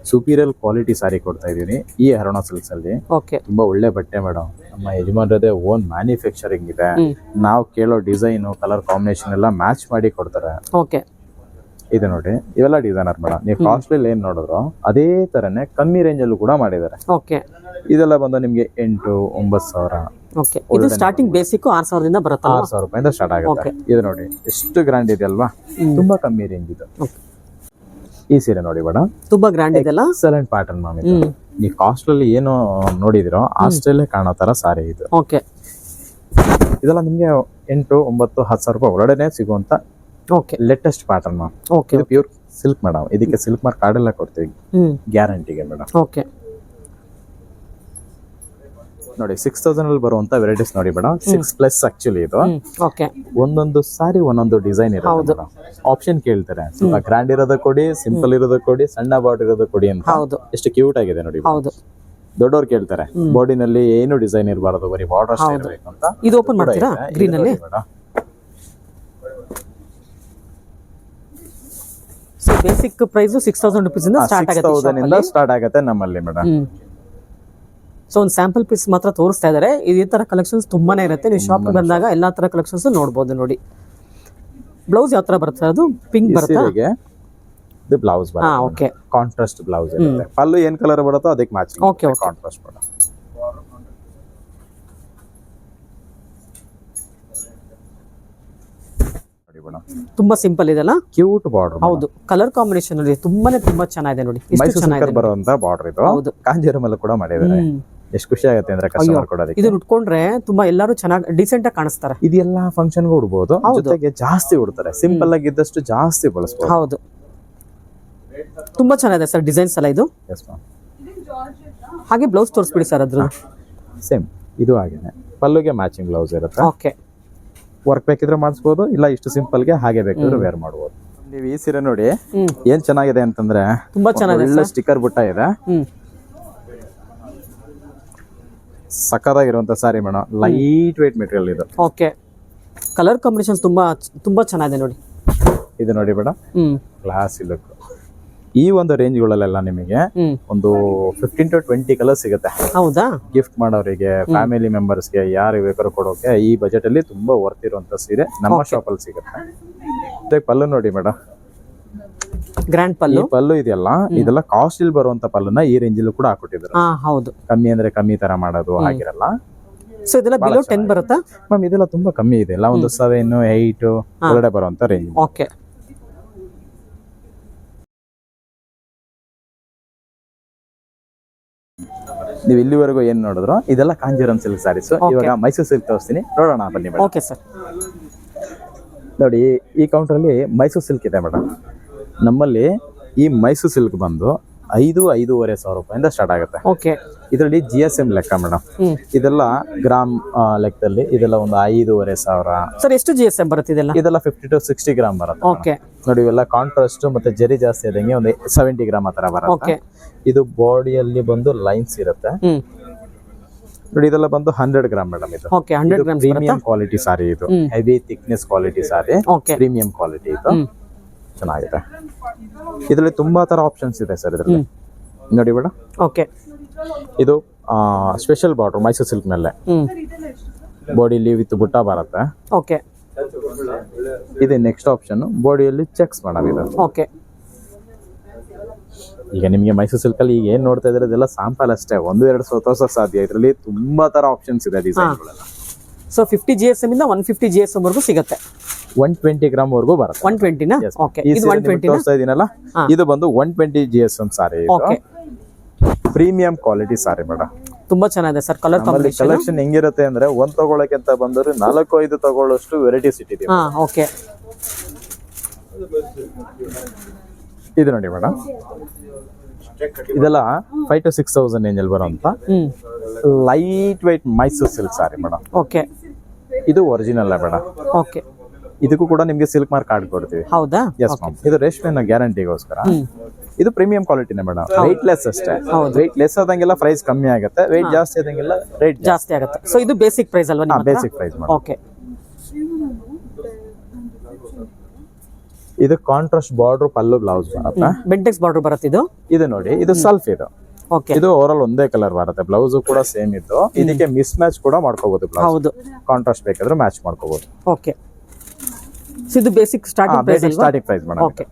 ಸುಪೀರಿಯರ್ ಕ್ವಾಲಿಟಿ ಸಾರಿ ಕೊಡ್ತಾ ಇದೀನಿ ಈ ಅರುಣಾ ಸಿಲ್ಕ್ಸ್ ಅಲ್ಲಿ. ತುಂಬಾ ಒಳ್ಳೆ ಬಟ್ಟೆ ಮೇಡಮ್. ನಮ್ಮ ಯಜಮಾನರದೇ ಓನ್ ಮ್ಯಾನುಫ್ಯಾಕ್ಚರಿಂಗ್ ಇದೆ. ನಾವು ಕೇಳೋ ಡಿಸೈನ್, ಕಲರ್ ಕಾಂಬಿನೇಷನ್ ಎಲ್ಲ ಮ್ಯಾಚ್ ಮಾಡಿ ಕೊಡ್ತಾರೆ. ಇದು ನೋಡಿ, ಇವೆಲ್ಲ ಡಿಸೈನರ್ ಮೇಡಮ್. ನೀವು ಕಾಸ್ಟ್ಲಿ ಏನ್ ನೋಡಿದ್ರು ಅದೇ ತರನೇ ಕಮ್ಮಿ ರೇಂಜ್ ಅಲ್ಲೂ ಕೂಡ ಮಾಡಿದ್ದಾರೆ. ಇದೆಲ್ಲ ಬಂದು ನಿಮ್ಗೆ 8-9 ಸಾವಿರ. ಇದು ಸ್ಟಾರ್ಟಿಂಗ್ ಬೇಸಿಕ್ 6,000 ದಿಂದ ಬರುತ್ತೆ. 6,000 ರೂಪಾಯಿಂದ ಸ್ಟಾರ್ಟ್ ಆಗುತ್ತೆ. ಇದು ನೋಡಿ ಎಷ್ಟು ಗ್ರ್ಯಾಂಡ್ ಇದೆ ಅಲ್ವಾ, ತುಂಬಾ ಕಮ್ಮಿ ರೇಂಜ್ ಇದು. ಈ ಸೀರೆ ನೋಡಿ ಮೇಡಮ್, ತುಂಬಾ ಗ್ರ್ಯಾಂಡ್ ಇದೆ, ಎಕ್ಸಲೆಂಟ್ ಪ್ಯಾಟರ್ನ್ ಮ್ಯಾಮ್. ಇದು ನೀವು ಕಾಸ್ಟ್ಲಿ ಏನು ನೋಡಿದಿರೋ ಅಷ್ಟಲ್ಲೇ ಕಾಣೋ ತರ ಸಾರಿ ಇದು. ಇದೆಲ್ಲ ನಿಮ್ಗೆ 8-9-10 ಸಾವಿರ ರೂಪಾಯಿ ಒಳಗಡೆ ಸಿಗುವಂತ ಲೇಟೆಸ್ಟ್ ಪ್ಯಾಟರ್ನ್ ಮ್ಯಾಮ್. ಇದು ಪ್ಯೂರ್ ಸಿಲ್ಕ್ ಮೇಡಮ್. ಇದಕ್ಕೆ ಸಿಲ್ಕ್ ಮಾರ್ಕ್ ಕಾರ್ಡ್ ಎಲ್ಲ ಕೊಡ್ತೀವಿ ಗ್ಯಾರಂಟಿಗೆ ಮೇಡಮ್. ನೋಡಿ 6,000 ಅಲ್ಲಿ ಬರುವಂತ ವೆರೈಟೀಸ್ ನೋಡಿ ಮೇಡಮ್. 6+ ಆಕ್ಚುಲಿ ಇದು. ಒಂದೊಂದು ಸಾರಿ ಒಂದೊಂದು ಡಿಸೈನ್ ಇರುತ್ತೆ. ಆಪ್ಷನ್ ಕೇಳ್ತಾರೆ, ಸ್ವಲ್ಪ ಗ್ರ್ಯಾಂಡ್ ಇರೋದ ಕೊಡಿ, ಸಿಂಪಲ್ ಇರೋದ ಕೊಡಿ, ಸಣ್ಣ ಬಾರ್ಡರ್ ಇರೋದ ಕೊಡಿ ಅಂತ. ಎಷ್ಟು ಕ್ಯೂಟ್ ಆಗಿದೆ ನೋಡಿ. ದೊಡ್ಡವ್ರು ಕೇಳ್ತಾರೆ ಬಾಡಿನಲ್ಲಿ ಏನು ಡಿಸೈನ್ ಇರಬಾರದು, ಬರೀ ಬಾರ್ಡರ್ ಅಷ್ಟೇ ಇರಬೇಕು ಅಂತ. ಇದು ಓಪನ್ ಮಾಡ್ತೀರಾ ಗ್ರೀನ್ ಅಲ್ಲಿ? ಸೊ ಬೇಸಿಕ್ ಪ್ರೈಸ್ 6,000 ರೂಪೀಸ್ ಇಂದ ಸ್ಟಾರ್ಟ್ ಆಗುತ್ತೆ ನಮ್ಮಲ್ಲಿ ಮೇಡಮ್. ಸೊ ಒಂದು ಸ್ಯಾಂಪಲ್ ಪೀಸ್ ಮಾತ್ರ ತೋರಿಸ್ತಾ ಇದ್ದಾರೆ. ಇದೇ ತರ ಕಲೆಕ್ಷನ್ಸ್ ತುಂಬಾನೇ ಇರುತ್ತೆ. ನೀವು ಶಾಪ್ ಬಂದಾಗ ಎಲ್ಲಾ ತರ ಕಲೆಕ್ಷನ್ಸ್ ನೋಡಬಹುದು ನೋಡಿ. ಬ್ಲೌಸ್ ಯಾವ ತರ ಬರುತ್ತೆ? ಅದು ಪಿಂಕ್ ಬರುತ್ತೆ. ಇದು ಬ್ಲೌಸ್ ಬರುತ್ತೆ. ಓಕೆ, ಕಾಂಟ್ರಾಸ್ಟ್ ಬ್ಲೌಸ್ ಇರುತ್ತೆ. ಪಲ್ಲು ಏನ್ ಕಲರ್ ಬರುತ್ತೋ ಅದಕ್ಕೆ ಮ್ಯಾಚಿಂಗ್. ಓಕೆ, ಕಾಂಟ್ರಾಸ್ಟ್ ಬರುತ್ತೆ. ತುಂಬಾ ಸಿಂಪಲ್ ಇದೆಲ್ಲ, ಕ್ಯೂಟ್ ಬಾರ್ಡರ್. ಹೌದು, ಕಲರ್ ಕಾಂಬಿನೇಷನ್ ನೋಡಿ ತುಂಬಾ ಚೆನ್ನಾಗಿದೆ ನೋಡಿ. ಎಷ್ಟು ಚೆನ್ನಾಗಿದೆ ಬರುವಂತ ಬಾರ್ಡರ್ ಇದು. ಹೌದು, ಕಾಂಜೀರಂ ಅಲ್ಲಿ ಕೂಡ ಮಾಡಿದ್ದಾರೆ. ಎಷ್ಟು ಖುಷಿ ಆಗುತ್ತೆ ಅಂದ್ರೆ ಕಸ್ಟಮರ್ ಕೊಡೋದಕ್ಕೆ. ಇದು ಉಟ್ಕೊಂಡ್ರೆ ತುಂಬಾ ಎಲ್ಲರೂ ಚೆನ್ನಾಗಿ ಡೀಸೆಂಟ್ ಆಗಿ ಕಾಣಿಸ್ತಾರೆ. ಇದೆಲ್ಲ ಫಂಕ್ಷನ್ ಗೆ ಉಡಬಹುದು, ಜೊತೆಗೆ ಜಾಸ್ತಿ ಉಡ್ತಾರೆ. ಸಿಂಪಲ್ ಆಗಿ ಇದ್ದಷ್ಟು ಜಾಸ್ತಿ ಬಳಸಬಹುದು. ಹೌದು, ತುಂಬಾ ಚೆನ್ನಾಗಿದೆ ಸರ್ ಡಿಸೈನ್ಸ್ ಎಲ್ಲ ಇದು. ಹಾಗೆ ಬ್ಲೌಸ್ ತೋರಿಸ್ಬಿಡಿ ಸರ್. ಅದ್ರ ಸೇಮ್ ಇದು ಹಾಗೇನೆ ಪಲ್ಲುಗೆ ಮ್ಯಾಚಿಂಗ್ ಬ್ಲೌಸ್ ಇರುತ್ತೆ. ಓಕೆ, ವರ್ಕ್ ಬೇಕಿದ್ರೆ ಮಾಡಿಸಬಹುದು, ಇಲ್ಲ ಇಷ್ಟು ಸಿಂಪಲ್ ಗೆ ಹಾಗೆ ಬೇಕಿದ್ರೆ ವೇರ್ ಮಾಡಬಹುದು. ನೀವು ಈ ಸೀರೆ ನೋಡಿ ಏನ್ ಚೆನ್ನಾಗಿದೆ ಅಂತಂದ್ರೆ ತುಂಬಾ ಚೆನ್ನಾಗಿದೆ. ಒಳ್ಳೆ ಸ್ಟಿಕ್ಕರ್ ಬುಟ್ಟ ಇದೆ, ಸಕ್ಕತ್ತಾಗಿರುವಂತ sari madam. Light weight material ಇದು. ಓಕೆ, ಕಲರ್ ಕಾಂಬಿನೇಷನ್ಸ್ ತುಂಬಾ ಚೆನ್ನಾಗಿದೆ ನೋಡಿ. ಇದು ನೋಡಿ ಮೇಡಮ್, ಕ್ಲಾಸಿ ಲುಕ್. ಈ ಒಂದು ರೇಂಜ್ ಗಳಲ್ಲೆಲ್ಲ ನಿಮಗೆ ಒಂದು 15-20 ಕಲರ್ ಸಿಗುತ್ತೆ. ಹೌದಾ? ಗಿಫ್ಟ್ ಮಾಡೋರಿಗೆ, ಫ್ಯಾಮಿಲಿ ಮೆಂಬರ್ಸ್ ಗೆ, ಯಾರು ಬೇಕಾದ್ರೂ ಕೊಡೋಕೆ ಈ ಬಜೆಟ್ ಅಲ್ಲಿ ತುಂಬಾ ವರ್ತ್ ಇರುವಂತ ಸೀರೆ ನಮ್ಮ ಶಾಪ್ ಅಲ್ಲಿ ಸಿಗುತ್ತೆ. ಪಲ್ಲು ನೋಡಿ ಮೇಡಮ್, ಗ್ರ್ಯಾಂಡ್ ಪಲ್ಲು. ಪಲ್ಲು ಇದೆಯಲ್ಲ, ಇದೆಲ್ಲ ಕಾಸ್ಟ್ ಇಲ್ಲಿ ಬರುವಂತ ಪಲ್ಲುನ ಈ ರೇಂಜ್ ಅಲ್ಲೂ ಕೂಡ ಹಾಕೊಟ್ಟಿದ್ರು. ಹೌದು, ಕಮ್ಮಿ ಅಂದ್ರೆ ಕಮ್ಮಿ ತರ ಮಾಡೋದು ಆಗಿರಲ್ಲ. ಸೊ ಇದೆಲ್ಲ ಬಿಲೋ 10 ಬರುತ್ತಾ ಮ್ಯಾಮ್? ಇದೆಲ್ಲ ತುಂಬಾ ಕಮ್ಮಿ ಇದೆ, ಎಲ್ಲ ಒಂದು 7-8 ಒಳಗಡೆ ಬರುವಂತ ರೇಂಜ್. ಓಕೆ, ನೀವು ಇಲ್ಲಿವರೆಗೂ ಏನ್ ನೋಡಿದ್ರು ಇದೆಲ್ಲ ಕಾಂಜೀವರಂ ಸಿಲ್ಕ್ ಸ್ಯಾರೀಸ್. ಇವಾಗ ಮೈಸೂರು ಸಿಲ್ಕ್ ತೋರಿಸ್ತೀನಿ, ನೋಡೋಣ ಬನ್ನಿ ಮೇಡಮ್. Okay sir. ನೋಡಿ ಈ ಕೌಂಟರ್ ಅಲ್ಲಿ ಮೈಸೂರು ಸಿಲ್ಕ್ ಇದೆ ಮೇಡಮ್. ನಮ್ಮಲ್ಲಿ ಈ ಮೈಸೂರು ಸಿಲ್ಕ್ ಬಂದು 5,000-5,500 ರೂಪಾಯಿಂದ ಸ್ಟಾರ್ಟ್ ಆಗುತ್ತೆ. ಓಕೆ. ಇದರಲ್ಲಿ GSM ಲೆಕ್ಕ ಮೇಡಮ್. ಇದೆಲ್ಲ ಗ್ರಾಮ್ ಲೆಕ್ಕದಲ್ಲಿ ಇದೆಲ್ಲ ಒಂದು 5,500 ಸರ್. ಎಷ್ಟು GSM ಬರುತ್ತೆ ಇದೆಲ್ಲ? ಇದೆಲ್ಲ 50 to 60 ಗ್ರಾಮ್ ಬರುತ್ತೆ. ಓಕೆ. ನೋಡಿ ಇವೆಲ್ಲ ಕಾಂಟ್ರಾಸ್ಟ್ ಮತ್ತೆ ಜರಿ ಜಾಸ್ತಿ ಆದಂಗೆ ಒಂದು 70 ಗ್ರಾಮ್ ಆ ತರ ಬರುತ್ತೆ. ಇದು ಬಾಡಿಯಲ್ಲಿ ಬಂದು ಲೈನ್ಸ್ ಇರುತ್ತೆ. ನೋಡಿ ಇದೆಲ್ಲ ಬಂದು 100 ಗ್ರಾಮ್ ಮೇಡಮ್. ಇದು ಓಕೆ, 100 ಗ್ರಾಮ್ ಪ್ರೀಮಿಯಂ ಕ್ವಾಲಿಟಿ ಸಾರಿ. ಇದು ಹೆವಿ ಥಿಕ್ನೆಸ್ ಕ್ವಾಲಿಟಿ ಸಾರಿ, ಪ್ರೀಮಿಯಂ ಕ್ವಾಲಿಟಿ. ಇದು ಚೆನ್ನಾಗಿದೆ. ಇದರಲ್ಲಿ ತುಂಬಾ ತರ ಆಪ್ಷನ್ಸ್ ಇದೆ ಸರ್ ಇದರಲ್ಲಿ. ನೋಡಿ ಮೇಡಮ್. ಓಕೆ. ಇದು ಸ್ಪೆಷಲ್ ಬಾರ್ಡರ್ ಮೈಸೂರು ಸಿಲ್ಕ್ ಮೇಲೆ ಬಾಡಿಲಿ ವಿತ್ ಬುಟ್ಟ ಬರುತ್ತೆ. ಓಕೆ. ಇದು ನೆಕ್ಸ್ಟ್ ಆಪ್ಷನ್, ಬಾಡಿಯಲ್ಲಿ ಚೆಕ್ಸ್ ಮೇಡಮ್. ಇದು ಓಕೆ. ಈಗ ನಿಮಗೆ ಮೈಸೂರು ಸಿಲ್ಕ್ ಅಲ್ಲಿ ಈಗ ಏನ್ ನೋಡ್ತಾ ಇದ್ರೆ ಇದೆಲ್ಲ ಸ್ಯಾಂಪಲ್ ಅಷ್ಟೇ, 1-2 ತೋರ್ಸೋಕ್ ಸಾಧ್ಯ. ಇದರಲ್ಲಿ ತುಂಬಾ ತರ ಆಪ್ಷನ್ಸ್ ಇದೆ ಡಿಸೈನ್ಗಳೆಲ್ಲ. ಸೊ 50 GSM ಇಂದ 150 GSM ವರೆಗೂ ಸಿಗುತ್ತೆ. 120 ಗ್ರಾಮ್ ವರೆಗೂ ಬರುತ್ತೆ. 120 ನಾ? ಓಕೆ. ಇದು 120 ತೋರಿಸ್ತಾ ಇದೀನಲ್ಲ, ಇದು ಬಂದು 120 GSM sari. Okay. Premium quality sari madam. ತುಂಬಾ ಚೆನ್ನಾಗಿದೆ ಸರ್. ಕಲರ್ ಕಾಂಬಿನೇಷನ್ ಕಲೆಕ್ಷನ್ ಹೆಂಗಿರುತ್ತೆ ಅಂದ್ರೆ ಒಂದ್ ತಗೊಳಕ್ಕೆ ಅಂತ ಬಂದ್ರೆ 4-5 ತಗೊಳ್ಳೋಷ್ಟು ವೆರೈಟೀಸ್ ಇಟ್ಟಿದ್ದೀವಿ. ಓಕೆ. ಇದು ನೋಡಿ ಮೇಡಮ್, ಇದೆಲ್ಲ 5,000 to 6,000 ರೇಂಜ್ ಅಲ್ಲಿ ಬರುವಂತ light white Mysuru silk sorry madam. Okay. ಇದು ಒರಿಜಿನಲ್ ಮೇಡಮ್. ಓಕೆ. ಇದಕ್ಕೂ ಕೂಡ ನಿಮ್ಗೆ ಸಿಲ್ಕ್ ಮಾರ್ಕ್ ಕಾರ್ಡ್ ಕೊಡ್ತೀವಿ. ಹೌದಾ? S ma'am. ಇದು ರೇಷ್ಮೆನ ಗ್ಯಾರಂಟಿಗೋಸ್ಕರ. ಇದು ಪ್ರೀಮಿಯಂ ಕ್ವಾಲಿಟಿನೇ ಮೇಡಮ್. ವೆಯ್ಟ್ ಲೆಸ್ ಅಷ್ಟೇ. ವೆಯ್ಟ್ ಲೆಸ್ ಆದಂಗೆಲ್ಲ ಪ್ರೈಸ್ ಕಮ್ಮಿ ಆಗುತ್ತೆ, ವೆಯ್ಟ್ ಜಾಸ್ತಿ ಆದಂಗೆಲ್ಲ ರೇಟ್ ಜಾಸ್ತಿ ಆಗುತ್ತೆ. ಸೊ ಇದು ಬೇಸಿಕ್ ಪ್ರೈಸ್ ಅಲ್ವಾ? Basic price madam. ಓಕೆ. ಇದು ಕಾಂಟ್ರಾಸ್ಟ್ ಬಾರ್ಡರ್ ಪಲ್ಲು ಬ್ಲೌಸ್ ಬರುತ್ತೆ. ಬೆಂಟೆಕ್ಸ್ ಬಾರ್ಡರ್ ಬರುತ್ತೆ ಇದು. ಇದು ನೋಡಿ, ಇದು ಸೆಲ್ಫ್. ಇದು ಓಕೆ. ಇದು ಓವರಾಲ್ ಒಂದೇ ಕಲರ್ ಬರುತ್ತೆ. ಬ್ಲೌಸ್ ಕೂಡ ಸೇಮ್ ಇದ್ದು ಇದಕ್ಕೆ ಮಿಸ್ ಮ್ಯಾಚ್ ಕೂಡ ಮಾಡ್ಕೋಬಹುದು. ಹೌದು. ಕಾಂಟ್ರಾಸ್ಟ್ ಬೇಕಾದ್ರೆ ಮ್ಯಾಚ್ ಮಾಡ್ಕೋಬಹುದು. ಓಕೆ. ಸೊ ಇದು basic starting price starting price madam. Okay.